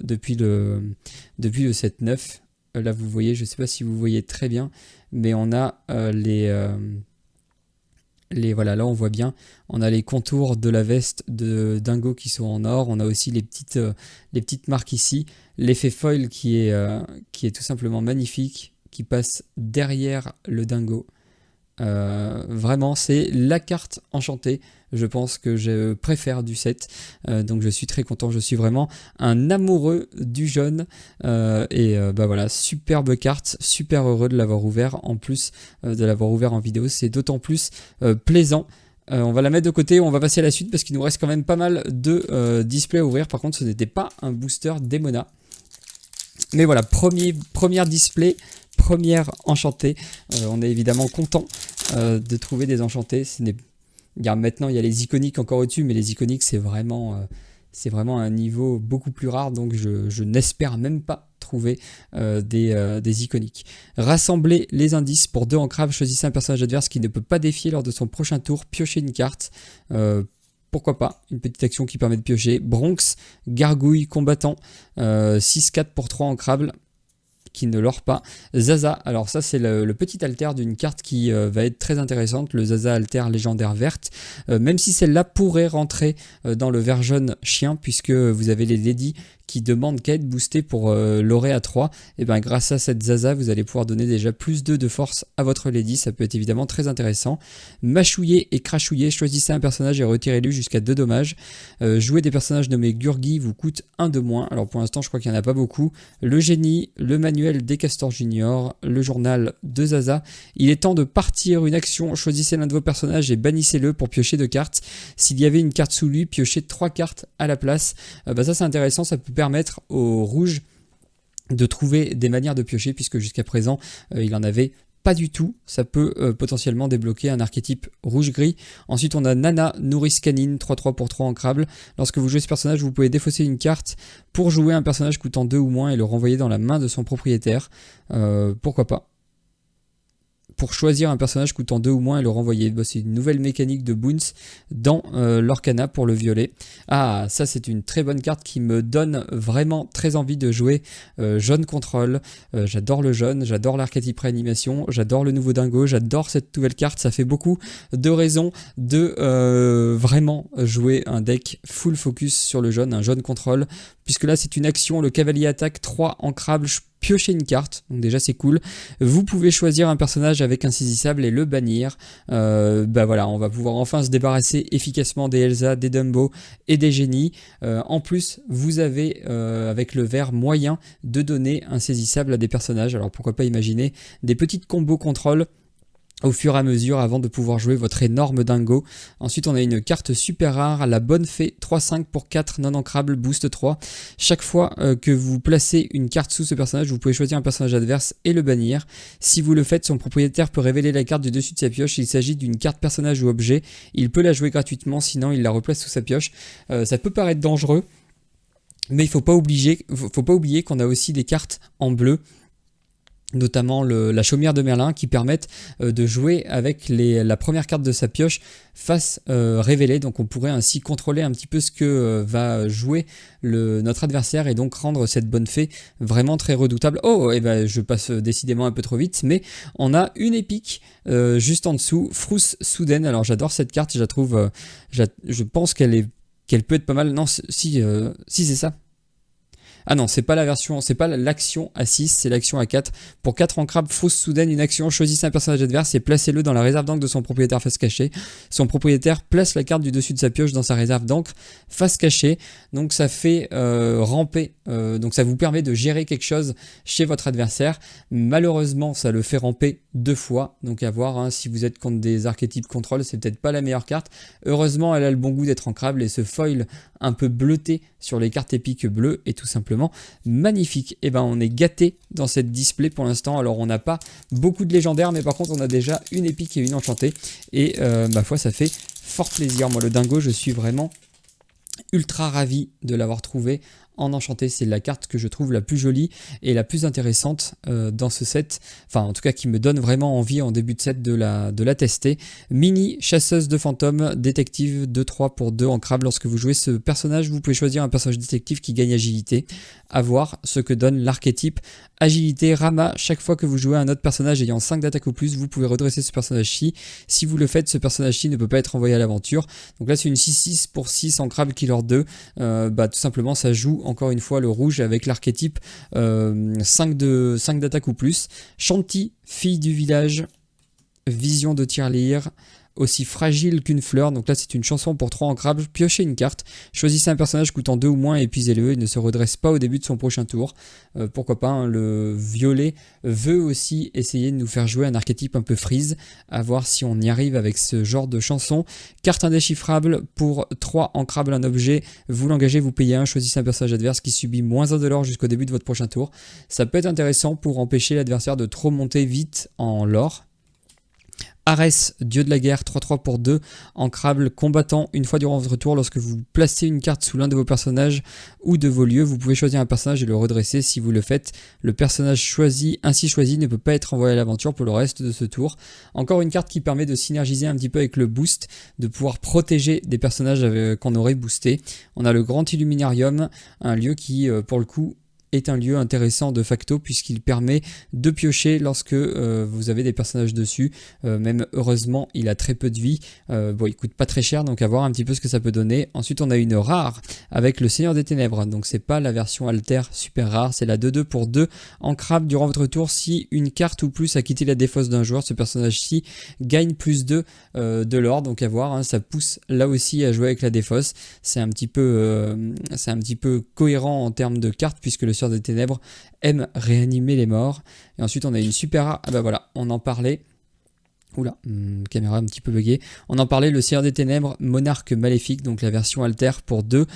set 9. Là vous voyez, je ne sais pas si vous voyez très bien, mais on a voilà, là on voit bien, on a les contours de la veste de Dingo qui sont en or, on a aussi les petites marques ici, l'effet foil qui est tout simplement magnifique, qui passe derrière le Dingo. Vraiment, c'est la carte enchantée, je pense que je préfère du set, donc je suis très content, je suis vraiment un amoureux du jaune, voilà, superbe carte, super heureux de l'avoir ouvert, en plus de l'avoir ouvert en vidéo, c'est d'autant plus plaisant. On va la mettre de côté, on va passer à la suite parce qu'il nous reste quand même pas mal de displays à ouvrir. Par contre, ce n'était pas un booster Demona. Mais voilà, première display, première enchantée. On est évidemment content de trouver des enchantées. Maintenant, il y a les iconiques encore au-dessus, mais les iconiques, c'est vraiment un niveau beaucoup plus rare. Donc, je n'espère même pas trouver des iconiques. Rassemblez les indices pour 2 ancrables. Choisissez un personnage adverse qui ne peut pas défier lors de son prochain tour. Piochez une carte. Pourquoi pas, une petite action qui permet de piocher. Bronx, Gargouille, Combattant, 6-4 pour 3 ancrables, qui ne l'or pas. Zaza, alors ça c'est le petit alter d'une carte qui va être très intéressante, le Zaza alter légendaire verte, même si celle-là pourrait rentrer dans le vert jaune chien, puisque vous avez les ladies qui demandent qu'à être boosté pour l'oré à 3, et bien grâce à cette Zaza, vous allez pouvoir donner déjà plus 2 de force à votre lady, ça peut être évidemment très intéressant. Mâchouiller et crachouiller, choisissez un personnage et retirez-lui jusqu'à 2 dommages. Jouer des personnages nommés Gurgi vous coûte 1 de moins, alors pour l'instant je crois qu'il n'y en a pas beaucoup. Le génie, le manuel des Castors Junior, le journal de Zaza. Il est temps de partir, une action, choisissez l'un de vos personnages et bannissez-le pour piocher 2 cartes. S'il y avait une carte sous lui, piochez 3 cartes à la place. Ça c'est intéressant, ça peut permettre au rouge de trouver des manières de piocher, puisque jusqu'à présent il en avait pas du tout. Ça peut potentiellement débloquer un archétype rouge-gris. Ensuite on a Nana, nourrice canine, 3-3 pour 3 ancrables. Lorsque vous jouez ce personnage, vous pouvez défausser une carte pour jouer un personnage coûtant 2 ou moins et le renvoyer dans la main de son propriétaire. Pourquoi pas, pour choisir un personnage coûtant 2 ou moins et le renvoyer. C'est une nouvelle mécanique de Boons dans l'Orcana pour le violet. Ah, ça c'est une très bonne carte qui me donne vraiment très envie de jouer jaune contrôle. J'adore le jaune, j'adore l'archétype réanimation, j'adore le nouveau dingo, j'adore cette nouvelle carte. Ça fait beaucoup de raisons de vraiment jouer un deck full focus sur le jaune, un jaune contrôle, puisque là c'est une action, le cavalier attaque 3 ancrables, piocher une carte, donc déjà c'est cool. Vous pouvez choisir un personnage avec insaisissable et le bannir. Voilà, on va pouvoir enfin se débarrasser efficacement des Elsa, des Dumbo et des génies. En plus, vous avez avec le vert moyen de donner insaisissable à des personnages. Alors pourquoi pas imaginer des petites combos contrôle au fur et à mesure avant de pouvoir jouer votre énorme dingo. Ensuite on a une carte super rare, la bonne fée, 3-5 pour 4 non ancrable, boost 3. Chaque fois que vous placez une carte sous ce personnage, vous pouvez choisir un personnage adverse et le bannir. Si vous le faites, son propriétaire peut révéler la carte du dessus de sa pioche. Il s'agit d'une carte personnage ou objet, il peut la jouer gratuitement, sinon il la replace sous sa pioche. Ça peut paraître dangereux, mais il ne faut pas oublier qu'on a aussi des cartes en bleu, notamment la chaumière de Merlin, qui permettent de jouer avec la première carte de sa pioche face révélée. Donc on pourrait ainsi contrôler un petit peu ce que va jouer notre adversaire et donc rendre cette bonne fée vraiment très redoutable. Oh, et ben je passe décidément un peu trop vite, mais on a une épique juste en dessous, Frousse Soudaine. Alors j'adore cette carte, je la trouve, je pense qu'elle peut être pas mal. Non, si c'est ça. Ah non, c'est pas la version, c'est pas l'action à 6, c'est l'action à 4. Pour 4 ancrables, fausse soudaine, une action, choisissez un personnage adverse et placez-le dans la réserve d'encre de son propriétaire face cachée. Son propriétaire place la carte du dessus de sa pioche dans sa réserve d'encre face cachée. Donc ça fait ramper, donc ça vous permet de gérer quelque chose chez votre adversaire. Malheureusement, ça le fait ramper 2 fois. Donc à voir, hein, si vous êtes contre des archétypes contrôle, c'est peut-être pas la meilleure carte. Heureusement, elle a le bon goût d'être ancrable et ce foil un peu bleuté sur les cartes épiques bleues est tout simplement magnifique. Et ben on est gâté dans cette display pour l'instant. Alors on n'a pas beaucoup de légendaires, mais par contre on a déjà une épique et une enchantée. Et ma foi, ça fait fort plaisir. Moi le dingo, je suis vraiment ultra ravi de l'avoir trouvé en enchanté. C'est la carte que je trouve la plus jolie et la plus intéressante dans ce set, enfin en tout cas qui me donne vraiment envie en début de set de la tester. Mini chasseuse de fantômes, détective 2-3 pour 2 ancrable. Lorsque vous jouez ce personnage, vous pouvez choisir un personnage détective qui gagne agilité. À voir ce que donne l'archétype agilité Rama. Chaque fois que vous jouez un autre personnage ayant 5 d'attaque ou plus, vous pouvez redresser ce personnage-ci. Si vous le faites, ce personnage-ci ne peut pas être envoyé à l'aventure. Donc là c'est une 6-6 pour 6 ancrable killer 2. Tout simplement ça joue encore une fois le rouge avec l'archétype 5 d'attaque ou plus. Shanti, fille du village, vision de tirelire, aussi fragile qu'une fleur. Donc là c'est une chanson pour 3 ancrables. Piochez une carte, choisissez un personnage coûtant 2 ou moins et épuisez-le. Il ne se redresse pas au début de son prochain tour. Pourquoi pas, hein, le violet veut aussi essayer de nous faire jouer un archétype un peu freeze. À voir si on y arrive avec ce genre de chanson. Carte indéchiffrable pour 3 ancrables, un objet. Vous l'engagez, vous payez 1, choisissez un personnage adverse qui subit moins 1 de l'or jusqu'au début de votre prochain tour. Ça peut être intéressant pour empêcher l'adversaire de trop monter vite en lore. Arès, dieu de la guerre, 3-3 pour 2, ancrable, combattant. Une fois durant votre tour, lorsque vous placez une carte sous l'un de vos personnages ou de vos lieux, vous pouvez choisir un personnage et le redresser. Si vous le faites, le personnage ainsi choisi ne peut pas être envoyé à l'aventure pour le reste de ce tour. Encore une carte qui permet de synergiser un petit peu avec le boost, de pouvoir protéger des personnages qu'on aurait boosté. On a le Grand Illuminarium, un lieu qui, pour le coup, est un lieu intéressant de facto puisqu'il permet de piocher lorsque vous avez des personnages dessus. Même heureusement il a très peu de vie. Bon, il coûte pas très cher, donc à voir un petit peu ce que ça peut donner. Ensuite on a une rare avec le Seigneur des Ténèbres, donc c'est pas la version alter super rare, c'est la 2-2 pour 2 ancrable. Durant votre tour, si une carte ou plus a quitté la défausse d'un joueur, ce personnage-ci gagne plus 2 de l'or. Donc à voir, hein, ça pousse là aussi à jouer avec la défausse. C'est un petit peu cohérent en termes de cartes puisque le Seigneur des Ténèbres aime réanimer les morts. Et ensuite on a une super rare, ah bah voilà, on en parlait. Oula, caméra un petit peu buggée. On en parlait, le Seigneur des Ténèbres, monarque maléfique, donc la version alter pour 2,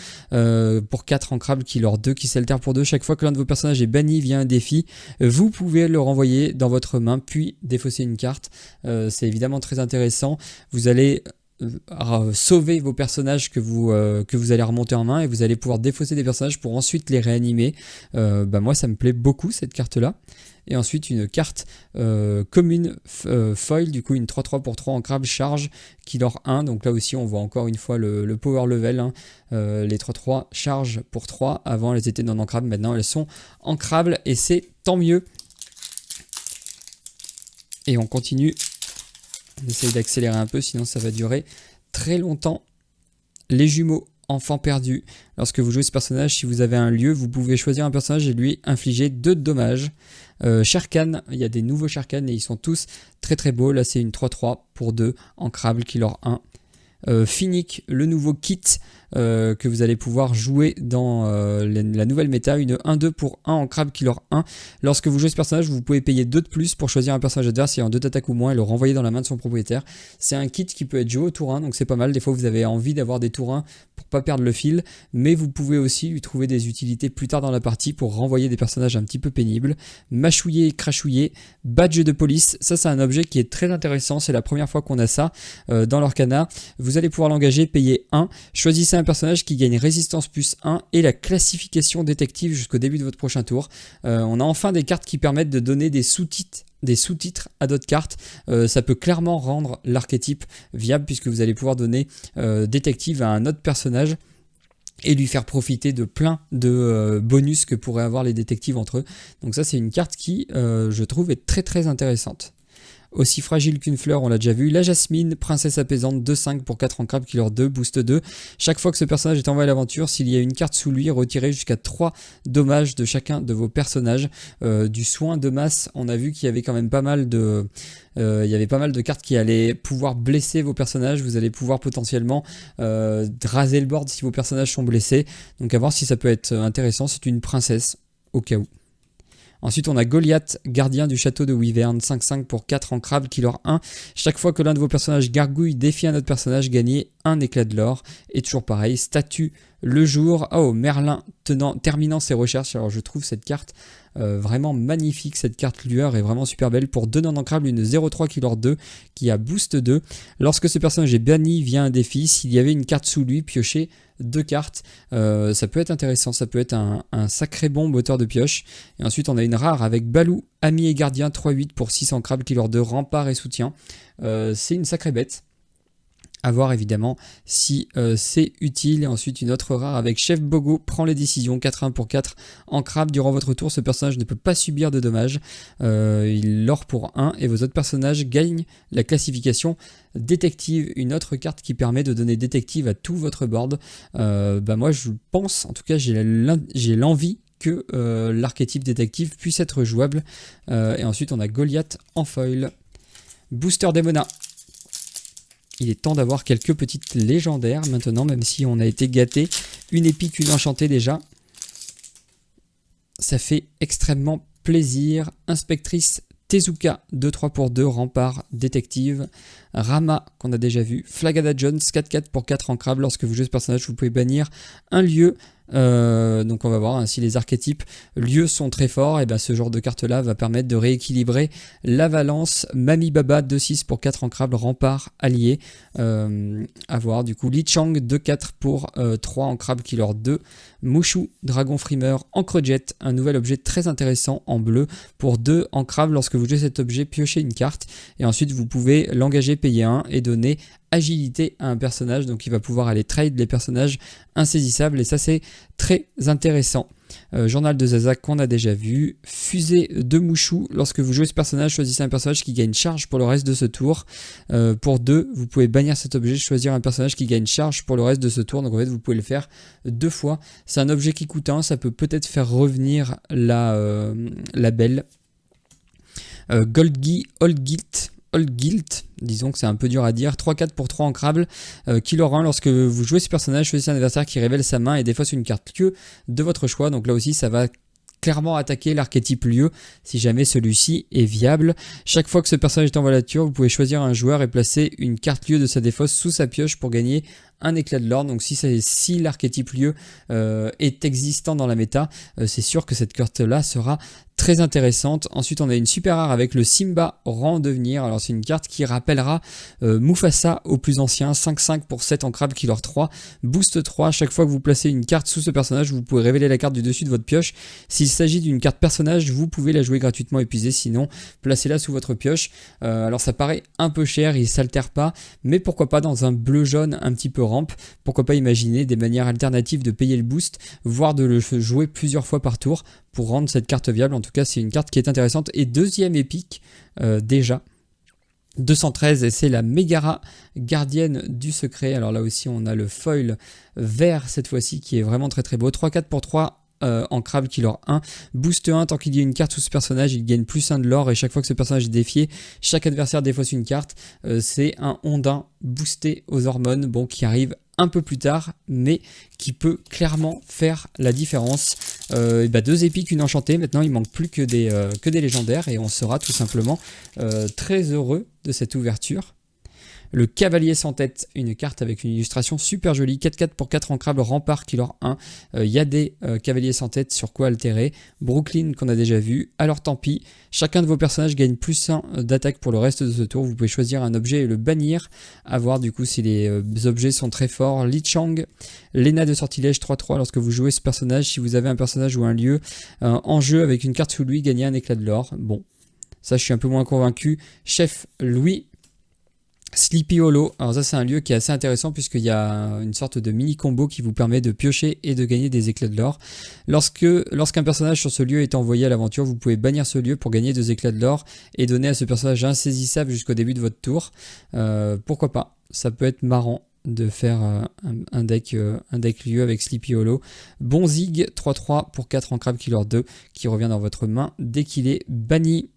pour 4 ancrables, killer 2 qui s'altère pour 2. Chaque fois que l'un de vos personnages est banni via un défi, vous pouvez le renvoyer dans votre main, puis défausser une carte. C'est évidemment très intéressant. Vous allez sauver vos personnages que vous allez remonter en main et vous allez pouvoir défausser des personnages pour ensuite les réanimer. Moi ça me plaît beaucoup cette carte là. Et ensuite une carte commune foil, du coup une 3-3 pour 3 ancrable charge killer 1. Donc là aussi on voit encore une fois le power level, hein. Les 3-3 charge pour 3, avant elles étaient non ancrables, maintenant elles sont ancrables et c'est tant mieux. Et on continue. On essaye d'accélérer un peu, sinon ça va durer très longtemps. Les jumeaux, enfants perdus. Lorsque vous jouez ce personnage, si vous avez un lieu, vous pouvez choisir un personnage et lui infliger 2 dommages. Sherkan, il y a des nouveaux Sherkan et ils sont tous très très beaux. Là c'est une 3-3 pour 2, ancrable, killer 1. Finnick, le nouveau kit que vous allez pouvoir jouer dans la nouvelle méta, une 1-2 pour 1 en crabe killer 1. Lorsque vous jouez ce personnage, vous pouvez payer 2 de plus pour choisir un personnage adverse ayant 2 d'attaque ou moins et le renvoyer dans la main de son propriétaire. C'est un kit qui peut être joué au tour 1, donc c'est pas mal. Des fois vous avez envie d'avoir des tours 1 pour pas perdre le fil, mais vous pouvez aussi lui trouver des utilités plus tard dans la partie pour renvoyer des personnages un petit peu pénibles. Mâchouiller et crachouiller, badge de police, ça c'est un objet qui est très intéressant, c'est la première fois qu'on a ça dans l'Orcana. Vous allez pouvoir l'engager, payer 1, choisissez un personnage qui gagne résistance plus 1 et la classification détective jusqu'au début de votre prochain tour. On a enfin des cartes qui permettent de donner des sous-titres à d'autres cartes. Ça peut clairement rendre l'archétype viable puisque vous allez pouvoir donner détective à un autre personnage et lui faire profiter de plein de bonus que pourraient avoir les détectives entre eux. Donc ça c'est une carte qui je trouve est très très intéressante. Aussi fragile qu'une fleur, on l'a déjà vu. La Jasmine, princesse apaisante, 2-5 pour 4 en crabe, killer 2, boost 2. Chaque fois que ce personnage est envoyé à l'aventure, s'il y a une carte sous lui, retirez jusqu'à 3 dommages de chacun de vos personnages. Du soin de masse, on a vu qu'il y avait quand même pas mal de... il y avait pas mal de cartes qui allaient pouvoir blesser vos personnages. Vous allez pouvoir potentiellement raser le board si vos personnages sont blessés. Donc à voir si ça peut être intéressant. C'est une princesse, au cas où. Ensuite, on a Goliath, gardien du château de Wyvern, 5-5 pour 4 en crabe, killer 1. Chaque fois que l'un de vos personnages gargouille défie un autre personnage, gagnez un éclat de l'or. Et toujours pareil, statue le jour. Oh, Merlin terminant ses recherches. Alors je trouve cette carte vraiment magnifique. Cette carte lueur est vraiment super belle. Pour 2 non ancrables, une 0-3 killer 2 qui a boost 2. Lorsque ce personnage est banni via un défi, s'il y avait une carte sous lui, piochez 2 cartes. Ça peut être intéressant. Ça peut être un sacré bon moteur de pioche. Et ensuite, on a une rare avec Balou, ami et gardien, 3-8 pour 6 ancrables, killer 2, rempart et soutien. C'est une sacrée bête. À voir évidemment si c'est utile. Et ensuite une autre rare avec Chef Bogo, prend les décisions, 4-1 pour 4 en crabe. Durant votre tour, ce personnage ne peut pas subir de dommages. Il l'or pour 1 et vos autres personnages gagnent la classification détective, une autre carte qui permet de donner détective à tout votre board. Moi je pense, en tout cas j'ai l'envie que l'archétype détective puisse être jouable. Et ensuite on a Goliath en foil. Booster Démona. Il est temps d'avoir quelques petites légendaires maintenant, même si on a été gâté. Une épique, une enchantée déjà. Ça fait extrêmement plaisir. Inspectrice Tezuka, 2-3 pour 2, rempart, détective. Rama, qu'on a déjà vu. Flagada Jones, 4-4 pour 4 en crabe. Lorsque vous jouez ce personnage, vous pouvez bannir un lieu. Donc on va voir si les archétypes lieux sont très forts, et ce genre de carte là va permettre de rééquilibrer la balance. Mami Baba, 2-6 pour 4 en crabe, rempart, allié. À voir du coup. Li Chang, 2-4 pour 3 en crabe, killer 2. Mushu, dragon frimeur, encre jet, un nouvel objet très intéressant en bleu pour 2 en crabe. Lorsque vous jouez cet objet, piochez une carte et ensuite vous pouvez l'engager, payer 1 et donner agilité à un personnage, donc il va pouvoir aller trade les personnages insaisissables et ça c'est très intéressant. Journal de Zaza qu'on a déjà vu. Fusée de Mouchou, lorsque vous jouez ce personnage, choisissez un personnage qui gagne charge pour le reste de ce tour. Pour 2, vous pouvez bannir cet objet, choisir un personnage qui gagne charge pour le reste de ce tour, donc en fait vous pouvez le faire 2 fois. C'est un objet qui coûte 1, ça peut peut-être faire revenir la belle. Goldgi, Old Guilt, disons que c'est un peu dur à dire, 3-4 pour 3 ancrables, killer 1, lorsque vous jouez ce personnage, choisissez un adversaire qui révèle sa main et défausse une carte lieu de votre choix, donc là aussi ça va clairement attaquer l'archétype lieu si jamais celui-ci est viable. Chaque fois que ce personnage est en voiture, vous pouvez choisir un joueur et placer une carte lieu de sa défausse sous sa pioche pour gagner un éclat de l'or. Donc si l'archétype lieu est existant dans la méta, c'est sûr que cette carte là sera très intéressante. Ensuite on a une super rare avec le Simba rang devenir. Alors c'est une carte qui rappellera Mufasa au plus ancien, 5-5 pour 7 en crabe, killer 3, boost 3. Chaque fois que vous placez une carte sous ce personnage, vous pouvez révéler la carte du dessus de votre pioche. S'il s'agit d'une carte personnage, vous pouvez la jouer gratuitement épuisée, sinon placez-la sous votre pioche. Alors ça paraît un peu cher, il s'altère pas, mais pourquoi pas dans un bleu jaune un petit peu rampe, pourquoi pas imaginer des manières alternatives de payer le boost, voire de le jouer plusieurs fois par tour pour rendre cette carte viable. En tout cas c'est une carte qui est intéressante. Et deuxième épique déjà 213, et c'est la Megara, gardienne du secret. Alors là aussi on a le foil vert cette fois-ci qui est vraiment très très beau, 3-4 pour 3 en crabe qui leur 1. Boost 1, tant qu'il y a une carte sous ce personnage, il gagne plus 1 de l'or et chaque fois que ce personnage est défié, chaque adversaire défausse une carte. C'est un Ondin boosté aux hormones, bon, qui arrive un peu plus tard, mais qui peut clairement faire la différence. 2 épiques, une enchantée, maintenant il manque plus que des légendaires et on sera tout simplement très heureux de cette ouverture. Le cavalier sans tête, une carte avec une illustration super jolie, 4-4 pour 4 ancrables, rempart qui leur 1. Il y a des cavaliers sans tête sur quoi altérer. Brooklyn qu'on a déjà vu, alors tant pis. Chacun de vos personnages gagne plus 1 d'attaque pour le reste de ce tour. Vous pouvez choisir un objet et le bannir, à voir du coup si les objets sont très forts. Li Chang, Lena de sortilège 3-3, lorsque vous jouez ce personnage, si vous avez un personnage ou un lieu en jeu avec une carte sous lui, gagnez un éclat de l'or. Bon, ça je suis un peu moins convaincu. Chef Louis. Sleepy Hollow, alors ça c'est un lieu qui est assez intéressant puisqu'il y a une sorte de mini combo qui vous permet de piocher et de gagner des éclats de l'or. Lorsqu'un personnage sur ce lieu est envoyé à l'aventure, vous pouvez bannir ce lieu pour gagner 2 éclats de l'or et donner à ce personnage insaisissable jusqu'au début de votre tour. Pourquoi pas, ça peut être marrant de faire un deck lieu avec Sleepy Hollow. Bon Zig, 3-3 pour 4 en crabe killer 2 qui revient dans votre main dès qu'il est banni.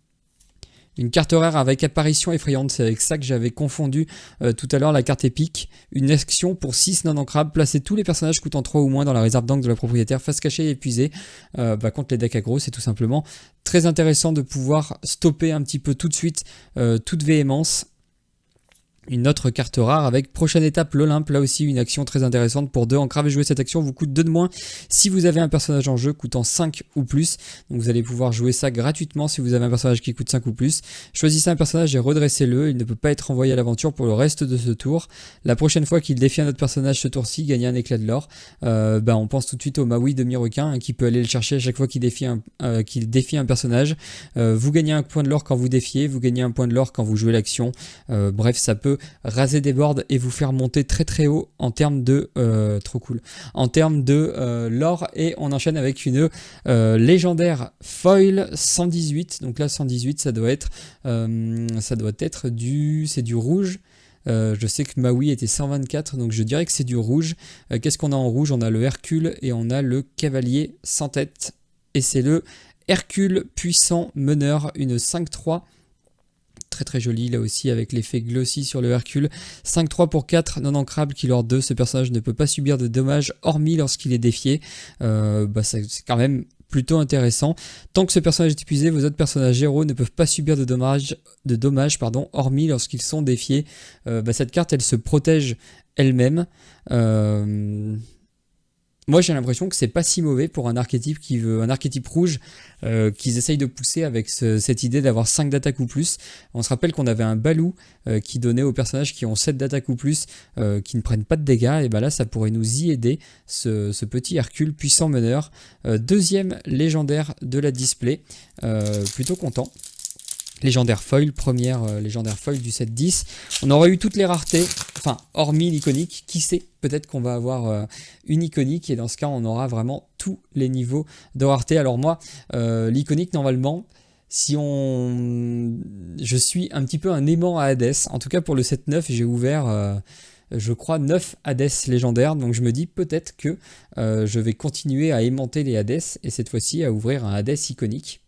Une carte rare avec apparition effrayante, c'est avec ça que j'avais confondu tout à l'heure la carte épique. Une action pour 6 non ancrables, placez tous les personnages coûtant 3 ou moins dans la réserve d'encre de la propriétaire, face cachée et épuisée. Contre les decks aggro, c'est tout simplement très intéressant de pouvoir stopper un petit peu tout de suite toute véhémence. Une autre carte rare avec prochaine étape l'Olympe, là aussi une action très intéressante pour 2 ancrables. Jouer cette action vous coûte 2 de moins si vous avez un personnage en jeu coûtant 5 ou plus. Donc vous allez pouvoir jouer ça gratuitement si vous avez un personnage qui coûte 5 ou plus. Choisissez un personnage et redressez-le, il ne peut pas être envoyé à l'aventure pour le reste de ce tour. La prochaine fois qu'il défie un autre personnage ce tour-ci, gagnez un éclat de l'or. On pense tout de suite au Maui demi-requin qui peut aller le chercher à chaque fois qu'il défie un personnage. Vous gagnez un point de l'or quand vous défiez, vous gagnez un point de l'or quand vous jouez l'action. Bref, ça peut raser des boards et vous faire monter très très haut en termes de trop cool, en termes de l'or. Et on enchaîne avec une légendaire foil 118. Donc là 118 ça doit être du rouge. Je sais que Maui était 124, donc je dirais que c'est du rouge. Qu'est-ce qu'on a en rouge? On a le Hercule et on a le cavalier sans tête, et c'est le Hercule puissant meneur, une 5-3 très très joli là aussi avec l'effet glossy sur le Hercule. 5-3 pour 4 non ancrable killer 2. Ce personnage ne peut pas subir de dommages hormis lorsqu'il est défié. C'est quand même plutôt intéressant. Tant que ce personnage est épuisé, vos autres personnages héros ne peuvent pas subir de dommages hormis lorsqu'ils sont défiés. Cette carte elle se protège elle-même. Moi j'ai l'impression que c'est pas si mauvais pour un archétype rouge qu'ils essayent de pousser avec cette idée d'avoir 5 d'attaque ou plus. On se rappelle qu'on avait un Balou qui donnait aux personnages qui ont 7 d'attaque ou plus qui ne prennent pas de dégâts, et là ça pourrait nous y aider, ce petit Hercule puissant meneur. Deuxième légendaire de la display, plutôt content. Légendaire foil, première légendaire foil du set 10. On aurait eu toutes les raretés, enfin hormis l'iconique, qui sait, peut-être qu'on va avoir une iconique et dans ce cas on aura vraiment tous les niveaux de rareté. Alors moi, l'iconique normalement, je suis un petit peu un aimant à Hades, en tout cas pour le set 9 j'ai ouvert je crois 9 Hades légendaires, donc je me dis peut-être que je vais continuer à aimanter les Hades et cette fois-ci à ouvrir un Hades iconique,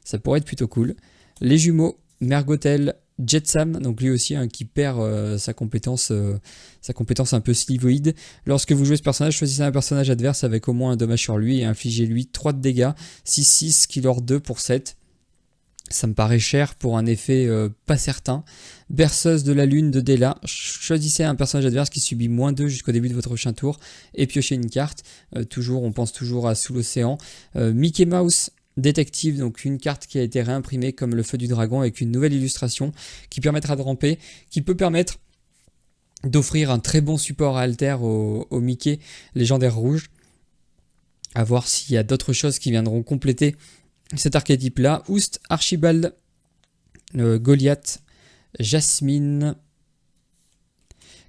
ça pourrait être plutôt cool. Les jumeaux, Mergotel, Jetsam, donc lui aussi qui perd sa compétence un peu slivoïde. Lorsque vous jouez ce personnage, choisissez un personnage adverse avec au moins un dommage sur lui et infligez-lui 3 de dégâts, 6-6, killer 2 pour 7. Ça me paraît cher pour un effet pas certain. Berceuse de la lune de Dela, choisissez un personnage adverse qui subit moins 2 jusqu'au début de votre prochain tour et piochez une carte. On pense toujours à Sous l'océan. Mickey Mouse, Détective, donc une carte qui a été réimprimée comme le feu du dragon avec une nouvelle illustration qui permettra de ramper, qui peut permettre d'offrir un très bon support à alter au Mickey légendaire rouge. À voir s'il y a d'autres choses qui viendront compléter cet archétype là. Oust, Archibald, Goliath, Jasmine,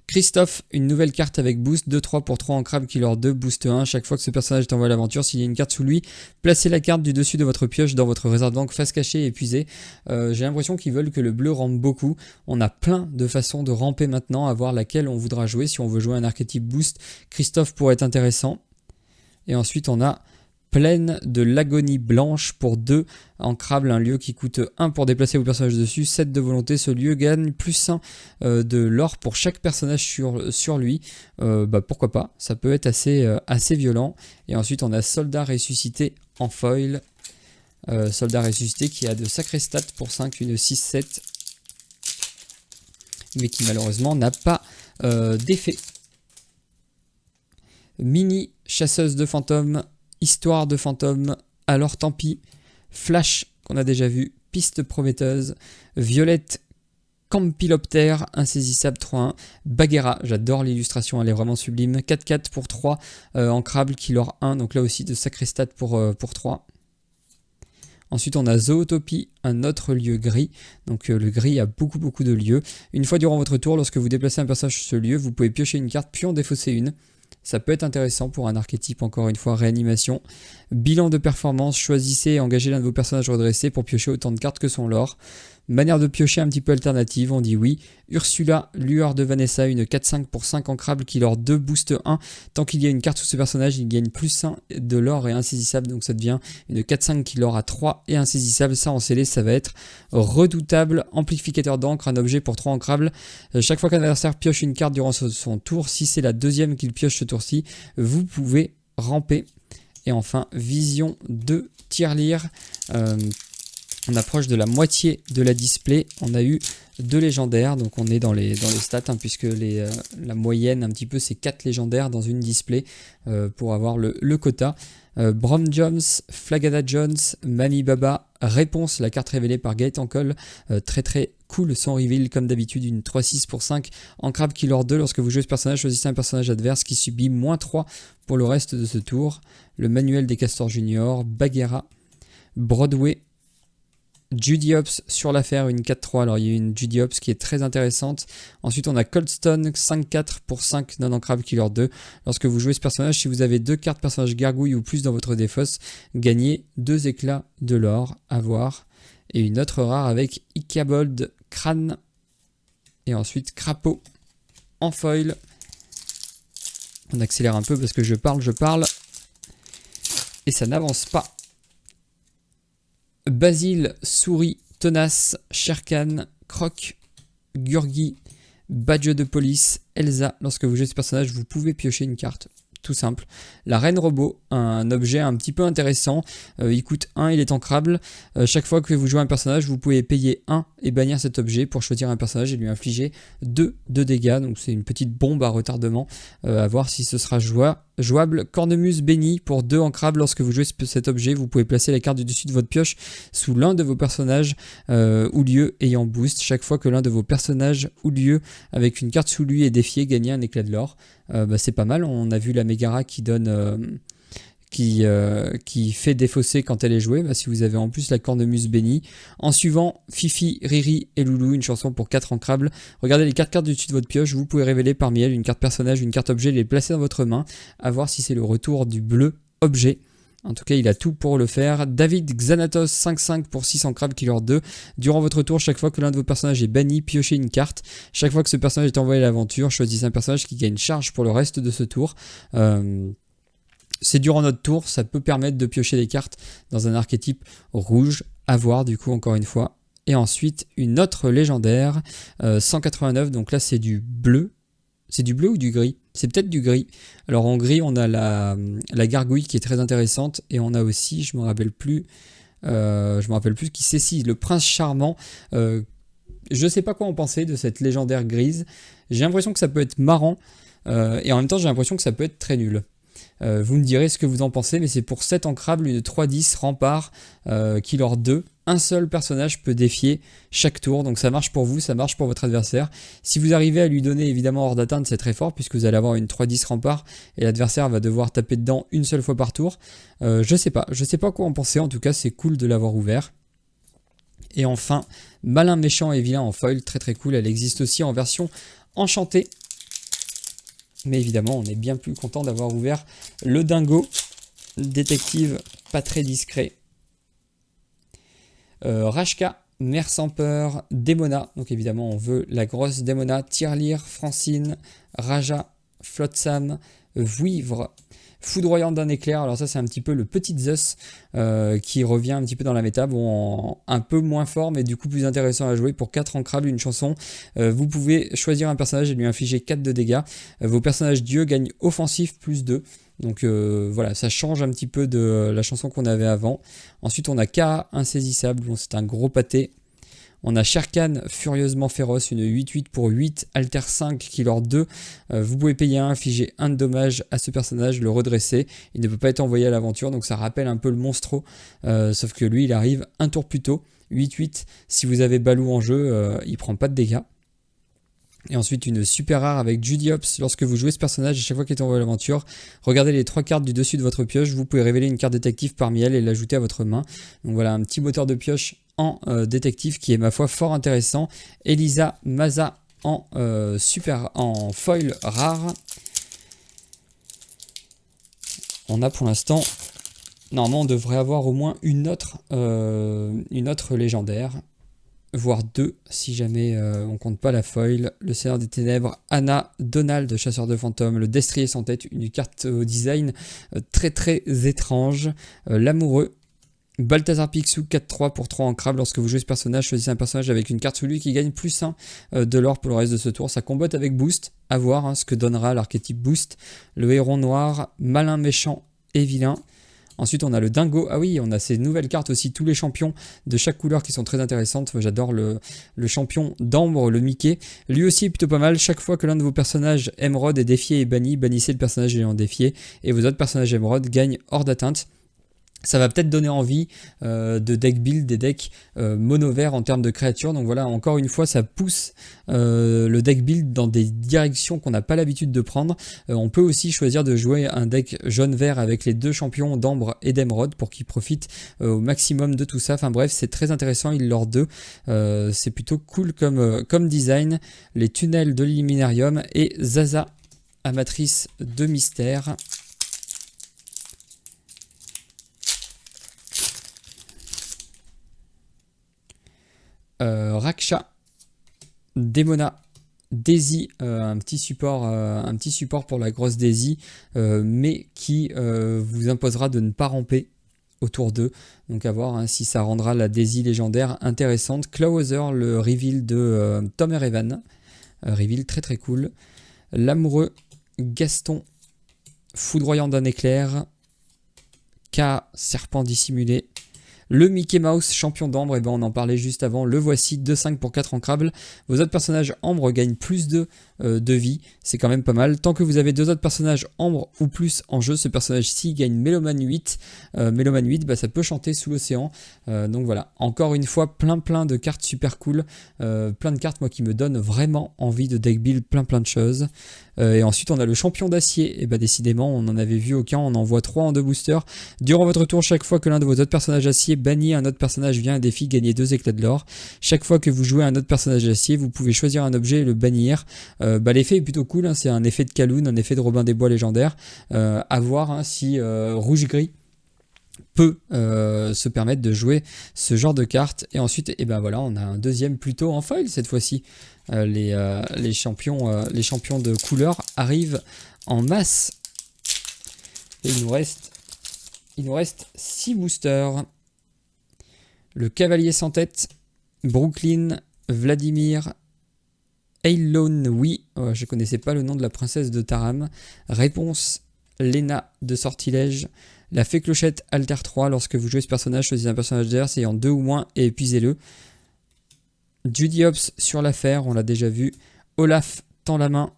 Christophe, une nouvelle carte avec boost, 2-3 pour 3 en crabe killer 2, boost 1. Chaque fois que ce personnage est envoyé à l'aventure, s'il y a une carte sous lui, placez la carte du dessus de votre pioche dans votre réserve d'encre face cachée et épuisée. J'ai l'impression qu'ils veulent que le bleu rampe beaucoup. On a plein de façons de ramper maintenant, à voir laquelle on voudra jouer. Si on veut jouer un archétype boost, Christophe pourrait être intéressant. Et ensuite on a Plaine de l'agonie blanche pour 2 ancrable, un lieu qui coûte 1 pour déplacer vos personnages dessus, 7 de volonté, ce lieu gagne plus 1 de l'or pour chaque personnage sur lui. Pourquoi pas, ça peut être assez violent. Et ensuite on a soldat ressuscité en foil, soldat ressuscité qui a de sacrés stats pour 5, une 6-7, mais qui malheureusement n'a pas d'effet. Mini chasseuse de fantômes, histoire de fantômes, alors tant pis, flash qu'on a déjà vu, piste prometteuse, violette campyloptère, insaisissable 3-1, Bagheera, j'adore l'illustration, elle est vraiment sublime, 4-4 pour 3, ancrable, killer 1, donc là aussi de sacrés stats pour 3. Ensuite on a Zootopie, un autre lieu gris, donc le gris a beaucoup de lieux. Une fois durant votre tour, lorsque vous déplacez un personnage sur ce lieu, vous pouvez piocher une carte puis en défausser une. Ça peut être intéressant pour un archétype, encore une fois, réanimation. Bilan de performance, choisissez et engagez l'un de vos personnages redressés pour piocher autant de cartes que son lore. Manière de piocher un petit peu alternative, on dit oui. Ursula, lueur de Vanessa, une 4-5 pour 5 ancrables qui leur 2 boost 1. Tant qu'il y a une carte sous ce personnage, il gagne plus 1 de l'or et insaisissable, donc ça devient une 4-5 qui leur a 3 et insaisissable. Ça en scellé, ça va être redoutable. Amplificateur d'encre, un objet pour 3 ancrables. Chaque fois qu'un adversaire pioche une carte durant son tour, si c'est la deuxième qu'il pioche ce tour-ci, vous pouvez ramper. Et enfin, vision de tirelire. On approche de la moitié de la display. On a eu 2 légendaires, donc on est dans les stats, hein, puisque la moyenne un petit peu c'est 4 légendaires dans une display pour avoir le quota. Brom Jones, Flagada Jones, Mami Baba, réponse, la carte révélée par Gaëtan Cole, très cool, son reveal comme d'habitude, une 3-6 pour 5, ancrable killer 2, lorsque vous jouez ce personnage, choisissez un personnage adverse qui subit -3 pour le reste de ce tour. Le manuel des castors juniors, Bagheera, Broadway, Judy Hopps sur l'affaire, une 4-3, alors il y a une Judy Hopps qui est très intéressante. Ensuite on a Coldstone, 5-4 pour 5 non-ancrable killer 2. Lorsque vous jouez ce personnage, si vous avez 2 cartes personnage gargouille ou plus dans votre défausse, gagnez 2 éclats de l'or à voir. Et une autre rare avec Ikabold, crâne. Et ensuite crapaud en foil. On accélère un peu parce que je parle. Et ça n'avance pas. Basile, souris, tenace, Sherkan, croc, Gurgi, badge de police, Elsa. Lorsque vous jouez ce personnage, vous pouvez piocher une carte. Tout simple. La reine robot, un objet un petit peu intéressant. Il coûte 1, il est ancrable. Chaque fois que vous jouez un personnage, vous pouvez payer 1 et bannir cet objet pour choisir un personnage et lui infliger 2 de dégâts. Donc c'est une petite bombe à retardement. À voir si ce sera jouable. Cornemuse béni pour 2 ancrables. Lorsque vous jouez cet objet, vous pouvez placer la carte du dessus de votre pioche sous l'un de vos personnages ou lieux ayant boost. Chaque fois que l'un de vos personnages ou lieux avec une carte sous lui est défié, gagnez un éclat de l'or. C'est pas mal. On a vu la Megara qui donne... qui fait défausser quand elle est jouée. Si vous avez en plus la cornemuse bénie. En suivant, Fifi, Riri et Loulou, une chanson pour 4 ancrables. Regardez les 4 cartes du dessus de votre pioche, vous pouvez révéler parmi elles une carte personnage, une carte objet, les placer dans votre main, à voir si c'est le retour du bleu objet. En tout cas, il a tout pour le faire. David Xanatos, 5-5 pour 6 ancrables, killer 2. Durant votre tour, chaque fois que l'un de vos personnages est banni, piochez une carte. Chaque fois que ce personnage est envoyé à l'aventure, choisissez un personnage qui gagne charge pour le reste de ce tour. C'est durant notre tour, ça peut permettre de piocher des cartes dans un archétype rouge, à voir du coup encore une fois. Et ensuite, une autre légendaire, 189, donc là c'est du bleu. C'est du bleu ou du gris? C'est peut-être du gris. Alors en gris, on a la gargouille qui est très intéressante, et on a aussi, je me rappelle plus qui c'est, si, le prince charmant. Je sais pas quoi en penser de cette légendaire grise. J'ai l'impression que ça peut être marrant, et en même temps j'ai l'impression que ça peut être très nul. Vous me direz ce que vous en pensez, mais c'est pour 7 ancrables, une 3-10, rempart, killer 2. Un seul personnage peut défier chaque tour, donc ça marche pour vous, ça marche pour votre adversaire. Si vous arrivez à lui donner évidemment hors d'atteinte, c'est très fort, puisque vous allez avoir une 3-10 rempart, et l'adversaire va devoir taper dedans une seule fois par tour. Je sais pas quoi en penser, en tout cas c'est cool de l'avoir ouvert. Et enfin, malin, méchant et vilain en foil, très cool, elle existe aussi en version enchantée. Mais évidemment, on est bien plus content d'avoir ouvert le dingo. Détective pas très discret. Rashka, mère sans peur, Démona. Donc évidemment, on veut la grosse Démona. Tirelire, Francine, Raja, Flotsam, Vouivre, Foudroyant d'un éclair. Alors ça c'est un petit peu le petit Zeus qui revient un petit peu dans la méta, bon un peu moins fort mais du coup plus intéressant à jouer. Pour 4 ancrables, une chanson, vous pouvez choisir un personnage et lui infliger 4 de dégâts. Vos personnages dieux gagnent offensif plus 2. Donc voilà, ça change un petit peu de la chanson qu'on avait avant. Ensuite on a Ka, insaisissable, bon c'est un gros pâté. On a Sherkan, furieusement féroce, une 8-8 pour 8, alter 5, killer 2. Vous pouvez payer 1, infliger 1 de dommage à ce personnage, le redresser. Il ne peut pas être envoyé à l'aventure, donc ça rappelle un peu le monstro. Sauf que lui, il arrive un tour plus tôt. 8-8, si vous avez Balou en jeu, il prend pas de dégâts. Et ensuite une super rare avec Judiops. Lorsque vous jouez ce personnage, à chaque fois qu'il est envoyé à l'aventure, regardez les 3 cartes du dessus de votre pioche. Vous pouvez révéler une carte détective parmi elles et l'ajouter à votre main. Donc voilà, un petit moteur de pioche en détective qui est ma foi fort intéressant. Elisa Maza en foil rare. On a pour l'instant, normalement on devrait avoir au moins une autre légendaire, voire 2 si jamais on compte pas la foil. Le Seigneur des Ténèbres, Anna, Donald, chasseur de fantômes, le Destrier sans tête, une carte au design très très étrange. L'amoureux, Balthazar Picsou, 4-3 pour 3 ancrables. Lorsque vous jouez ce personnage, choisissez un personnage avec une carte sous lui qui gagne plus 1 de l'or pour le reste de ce tour. Ça combote avec boost, à voir ce que donnera l'archétype boost. Le héron noir, malin, méchant et vilain. Ensuite on a le dingo, ah oui on a ces nouvelles cartes aussi, tous les champions de chaque couleur qui sont très intéressantes. J'adore le champion d'ambre, le Mickey, lui aussi est plutôt pas mal. Chaque fois que l'un de vos personnages émeraude est défié et banni, bannissez le personnage ayant défié et vos autres personnages émeraude gagnent hors d'atteinte. Ça va peut-être donner envie de deck build, des decks mono vert en termes de créatures. Donc voilà, encore une fois, ça pousse le deck build dans des directions qu'on n'a pas l'habitude de prendre. On peut aussi choisir de jouer un deck jaune-vert avec les 2 champions d'ambre et d'émeraude pour qu'ils profitent au maximum de tout ça. Enfin bref, c'est très intéressant, il leur deux. C'est plutôt cool comme design. Les tunnels de l'Illuminarium et Zaza, amatrice de mystère. Raksha, Demona, Daisy, un petit support pour la grosse Daisy, mais qui vous imposera de ne pas ramper autour d'eux. Donc à voir si ça rendra la Daisy légendaire intéressante. Clawhauser, le reveal de Tom et Evan, reveal très très cool. L'amoureux, Gaston, foudroyant d'un éclair, K, serpent dissimulé. Le Mickey Mouse, champion d'ambre, et ben on en parlait juste avant, le voici, 2-5 pour 4 ancrables. Vos autres personnages ambre gagnent plus de vie, c'est quand même pas mal. Tant que vous avez 2 autres personnages ambre ou plus en jeu, ce personnage-ci gagne Mélomane 8. Mélomane 8, bah, ça peut chanter sous l'océan. Donc voilà, encore une fois, plein de cartes super cool. Plein de cartes moi qui me donnent vraiment envie de deck build plein de choses. Et ensuite on a le champion d'acier, et bah décidément on en avait vu aucun, on envoie 3 en 2 boosters. Durant votre tour, chaque fois que l'un de vos autres personnages acier bannit un autre personnage via un défi, gagnez 2 éclats de l'or. Chaque fois que vous jouez un autre personnage acier, vous pouvez choisir un objet et le bannir. L'effet est plutôt cool, c'est un effet de Kaloun, un effet de Robin des Bois légendaire. À voir si rouge-gris peut se permettre de jouer ce genre de carte. Et ensuite, et ben voilà, on a un deuxième plutôt en foil cette fois-ci. Les champions de couleur arrivent en masse. Et il nous reste 6 boosters. Le cavalier sans tête, Brooklyn, Vladimir, Eilon, oui, je connaissais pas le nom de la princesse de Taram. Réponse, Lena de Sortilège. La fée clochette Alter 3, lorsque vous jouez ce personnage, choisissez un personnage d'Ers ayant 2 ou moins et épuisez-le. Judiops sur l'affaire, on l'a déjà vu. Olaf tend la main.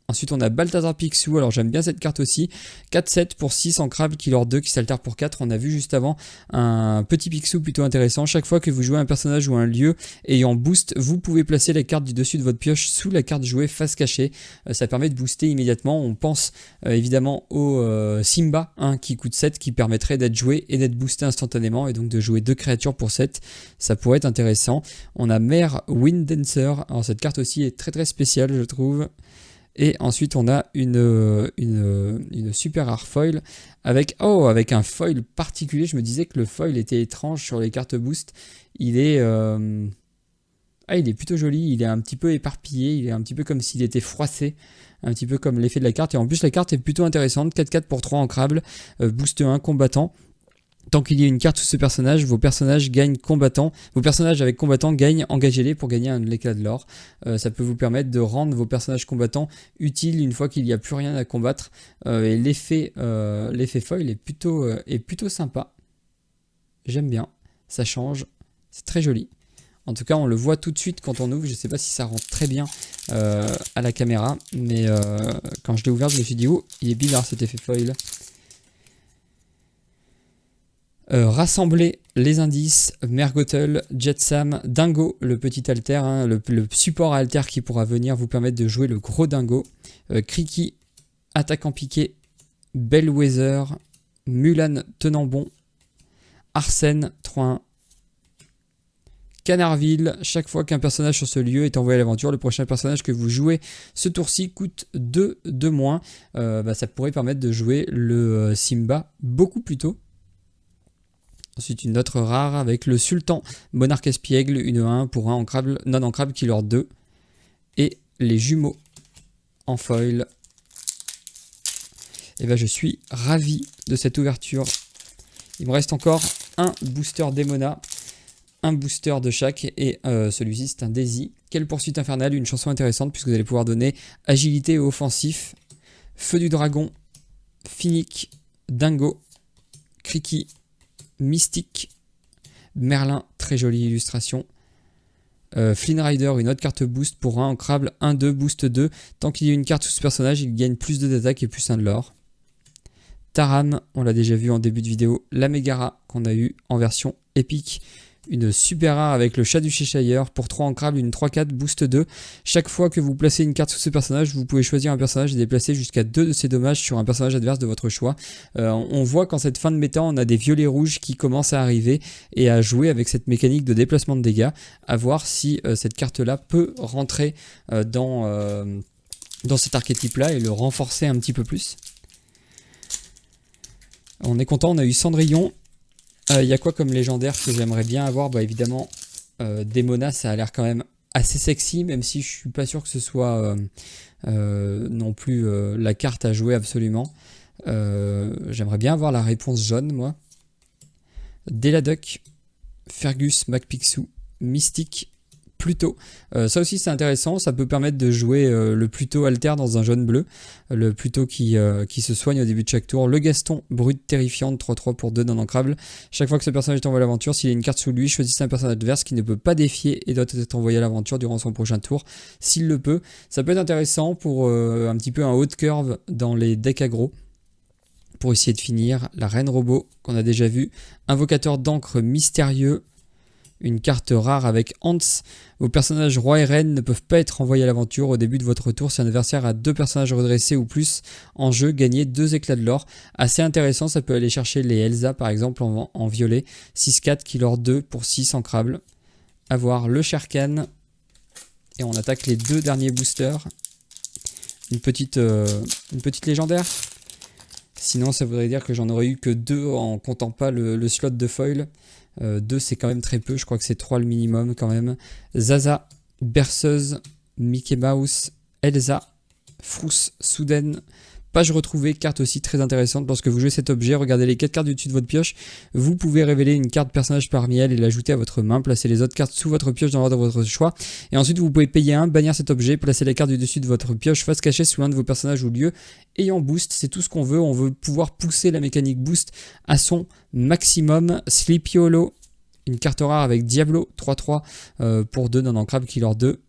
Ensuite on a Balthazar Picsou, alors j'aime bien cette carte aussi. 4-7 pour 6 ancrables, killer 2 qui s'altère pour 4. On a vu juste avant un petit Picsou plutôt intéressant. Chaque fois que vous jouez un personnage ou un lieu ayant boost, vous pouvez placer la carte du dessus de votre pioche sous la carte jouée face cachée. Ça permet de booster immédiatement. On pense évidemment au Simba qui coûte 7, qui permettrait d'être joué et d'être boosté instantanément et donc de jouer 2 créatures pour 7. Ça pourrait être intéressant. On a Mère Wind Dancer, alors cette carte aussi est très spéciale je trouve. Et ensuite on a une super rare foil avec un foil particulier. Je me disais que le foil était étrange sur les cartes boost. Il est Ah, il est plutôt joli, il est un petit peu éparpillé, il est un petit peu comme s'il était froissé, un petit peu comme l'effet de la carte. Et en plus, la carte est plutôt intéressante, 4-4 pour 3 ancrables, boost 1 combattant. Tant qu'il y a une carte sous ce personnage, vos personnages gagnent combattant. Vos personnages avec combattant gagnent engagez-les pour gagner un éclat de l'or. Ça peut vous permettre de rendre vos personnages combattants utiles une fois qu'il n'y a plus rien à combattre. Et l'effet foil est plutôt sympa. J'aime bien, ça change, c'est très joli. En tout cas, on le voit tout de suite quand on ouvre. Je ne sais pas si ça rend très bien à la caméra, mais quand je l'ai ouvert, je me suis dit, oh, il est bizarre cet effet foil. Rassembler les indices, Mergotel, Jetsam, Dingo, le petit alter, hein, le support à alter qui pourra venir vous permettre de jouer le gros dingo, Kriki, attaquant piqué, Bellwether, Mulan tenant bon, Arsène 3-1, Canardville, chaque fois qu'un personnage sur ce lieu est envoyé à l'aventure, le prochain personnage que vous jouez ce tour-ci coûte 2 de moins. Ça pourrait permettre de jouer le Simba beaucoup plus tôt. Ensuite, une autre rare avec le Sultan, Monarque Espiègle, une 1 pour un ancrable, non ancrable killer 2. Et les jumeaux en foil. Et je suis ravi de cette ouverture. Il me reste encore un booster Demona, un booster de chaque, et celui-ci c'est un Daisy. Quelle poursuite infernale, une chanson intéressante puisque vous allez pouvoir donner agilité et offensif. Feu du dragon, Finnick, Dingo, Kriki, Mystique, Merlin, très jolie illustration. Flynn Rider, une autre carte boost pour un ancrable 1-2, boost 2. Tant qu'il y a une carte sous ce personnage, il gagne plus 2 d'attaque et plus 1 de l'or. Taram, on l'a déjà vu en début de vidéo. La Megara qu'on a eu en version épique. Une super rare avec le chat du Cheshire pour 3 ancrables, une 3-4, boost 2. Chaque fois que vous placez une carte sous ce personnage, vous pouvez choisir un personnage et déplacer jusqu'à 2 de ses dommages sur un personnage adverse de votre choix. On voit qu'en cette fin de méta, on a des violets rouges qui commencent à arriver et à jouer avec cette mécanique de déplacement de dégâts. À voir si cette carte-là peut rentrer dans cet archétype-là et le renforcer un petit peu plus. On est content, on a eu Cendrillon. Il y a quoi comme légendaire que j'aimerais bien avoir? Évidemment, Demona, ça a l'air quand même assez sexy, même si je suis pas sûr que ce soit non plus la carte à jouer absolument. J'aimerais bien avoir la réponse jaune, moi. Deladuck, Fergus, MacPixou, Mystique, Pluto. Ça aussi c'est intéressant, ça peut permettre de jouer le Pluto alter dans un jaune bleu, le Pluto qui se soigne au début de chaque tour. Le Gaston, brute terrifiante, 3-3 pour 2 non ancrable. Chaque fois que ce personnage est envoyé à l'aventure, s'il y a une carte sous lui, choisissez un personnage adverse qui ne peut pas défier et doit être envoyé à l'aventure durant son prochain tour, s'il le peut. Ça peut être intéressant pour un petit peu un haut de curve dans les decks aggro. Pour essayer de finir, la Reine Robot qu'on a déjà vu, Invocateur d'encre mystérieux, une carte rare avec Hans. Vos personnages roi et reine ne peuvent pas être envoyés à l'aventure au début de votre tour. Si un adversaire a 2 personnages redressés ou plus en jeu, gagnez 2 éclats de l'or. Assez intéressant, ça peut aller chercher les Elsa par exemple en violet. 6-4, killer 2 pour 6 ancrables. Avoir le Sherkan. Et on attaque les 2 derniers boosters. Une petite légendaire. Sinon ça voudrait dire que j'en aurais eu que 2 en comptant pas le slot de foil. 2 c'est quand même très peu, je crois que c'est 3 le minimum quand même. Zaza, Berceuse, Mickey Mouse, Elsa, Frousse, Soudaine, page retrouvée, carte aussi très intéressante. Lorsque vous jouez cet objet, regardez les 4 cartes du dessus de votre pioche. Vous pouvez révéler une carte personnage parmi elles et l'ajouter à votre main. Placez les autres cartes sous votre pioche dans l'ordre de votre choix. Et ensuite, vous pouvez payer 1, bannir cet objet, placer la carte du dessus de votre pioche face cachée sous l'un de vos personnages ou lieux ayant boost. C'est tout ce qu'on veut. On veut pouvoir pousser la mécanique boost à son maximum. Sleepy Hollow, une carte rare avec Diablo, 3-3 pour 2 non ancrable, killer 2.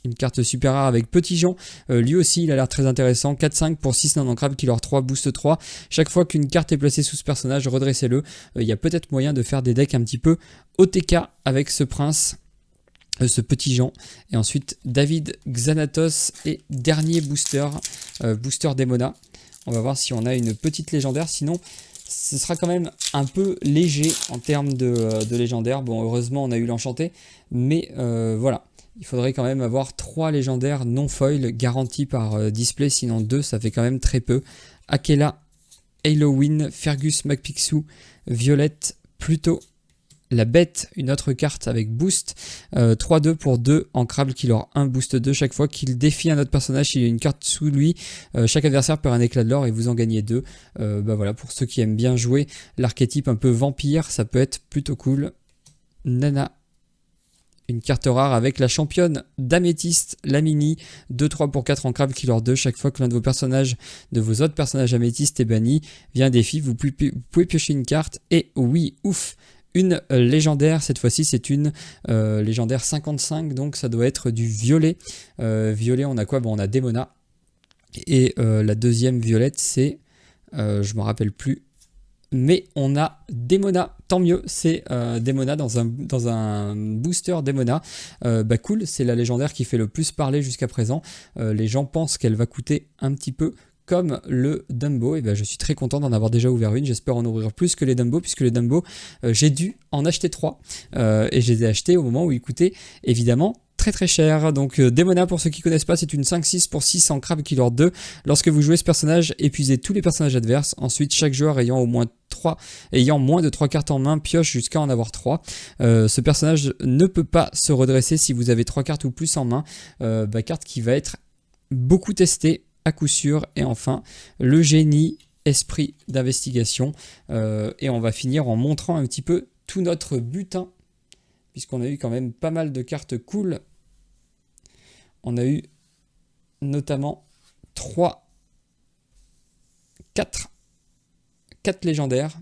Une carte super rare avec Petit Jean, lui aussi il a l'air très intéressant, 4-5 pour 6 non ancrable, killer 3, boost 3. Chaque fois qu'une carte est placée sous ce personnage, redressez-le. Il y a peut-être moyen de faire des decks un petit peu OTK avec ce prince, ce Petit Jean. Et ensuite David Xanatos et dernier booster, booster Demona. On va voir si on a une petite légendaire, sinon ce sera quand même un peu léger en termes de légendaire. Bon, heureusement on a eu l'enchanté, mais voilà. Il faudrait quand même avoir 3 légendaires non foil garantis par display, sinon 2 ça fait quand même très peu. Akela, Halloween, Fergus, MacPixou, Violette, Pluto, La bête, une autre carte avec boost, 3-2 pour 2 ancrable qui leur 1 boost 2 chaque fois qu'il défie un autre personnage. S'il y a une carte sous lui, chaque adversaire perd un éclat de l'or et vous en gagnez 2. Bah voilà, pour ceux qui aiment bien jouer l'archétype un peu vampire, ça peut être plutôt cool. Nana, une carte rare avec la championne d'améthyste, la mini, 2-3 pour 4 ancrable qui leur 2. Chaque fois que l'un de vos personnages, de vos autres personnages améthystes est banni, via un défi, vous pouvez piocher une carte. Et oui, ouf, une légendaire, cette fois-ci c'est une légendaire 55, donc ça doit être du violet. Violet, on a quoi? Bon, on a Démona. Et la deuxième violette, c'est, je me rappelle plus, mais on a Démona, tant mieux, c'est Démona dans un booster Démona. Bah cool, c'est la légendaire qui fait le plus parler jusqu'à présent. Les gens pensent qu'elle va coûter un petit peu comme le Dumbo, et ben je suis très content d'en avoir déjà ouvert une. J'espère en ouvrir plus que les Dumbo, puisque les Dumbo, j'ai dû en acheter 3, et je les ai achetés au moment où ils coûtaient évidemment très cher. Donc Démona, pour ceux qui ne connaissent pas, c'est une 5-6 pour 6 en crabe qui leur 2. Lorsque vous jouez ce personnage, épuisez tous les personnages adverses. Ensuite, chaque joueur ayant moins de 3 cartes en main pioche jusqu'à en avoir 3. Ce personnage ne peut pas se redresser si vous avez 3 cartes ou plus en main. Carte qui va être beaucoup testée à coup sûr. Et enfin, le génie, esprit d'investigation. Et on va finir en montrant un petit peu tout notre butin, puisqu'on a eu quand même pas mal de cartes cool. On a eu notamment 4 légendaires,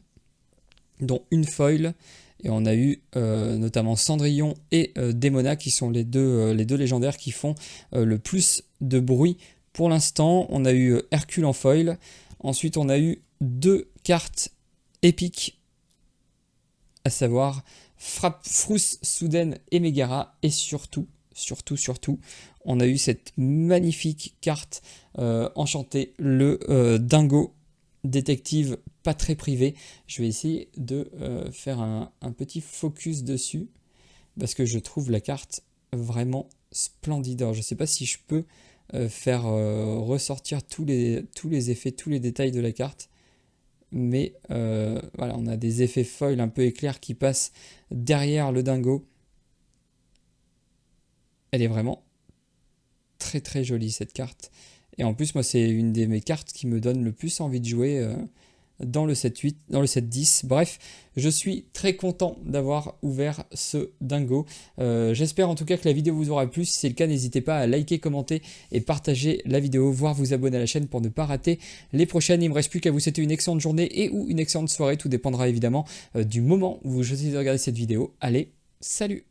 dont une foil. Et on a eu notamment Cendrillon et Démona, qui sont les deux légendaires qui font le plus de bruit pour l'instant. On a eu Hercule en foil. Ensuite, on a eu 2 cartes épiques, à savoir Frousse, Soudaine et Megara. Et surtout, on a eu cette magnifique carte enchantée, le Dingo détective pas très privé. Je vais essayer de faire un petit focus dessus, parce que je trouve la carte vraiment splendide. Alors, je ne sais pas si je peux faire ressortir tous les effets, tous les détails de la carte. Mais voilà, on a des effets foil un peu éclairs qui passent derrière le Dingo. Elle est vraiment très jolie, cette carte. Et en plus, moi, c'est une de mes cartes qui me donne le plus envie de jouer dans le 7-8, dans le 7-10. Bref, je suis très content d'avoir ouvert ce Dingo. J'espère en tout cas que la vidéo vous aura plu. Si c'est le cas, n'hésitez pas à liker, commenter et partager la vidéo, voire vous abonner à la chaîne pour ne pas rater les prochaines. Il ne me reste plus qu'à vous souhaiter une excellente journée et ou une excellente soirée. Tout dépendra évidemment du moment où vous choisissez de regarder cette vidéo. Allez, salut!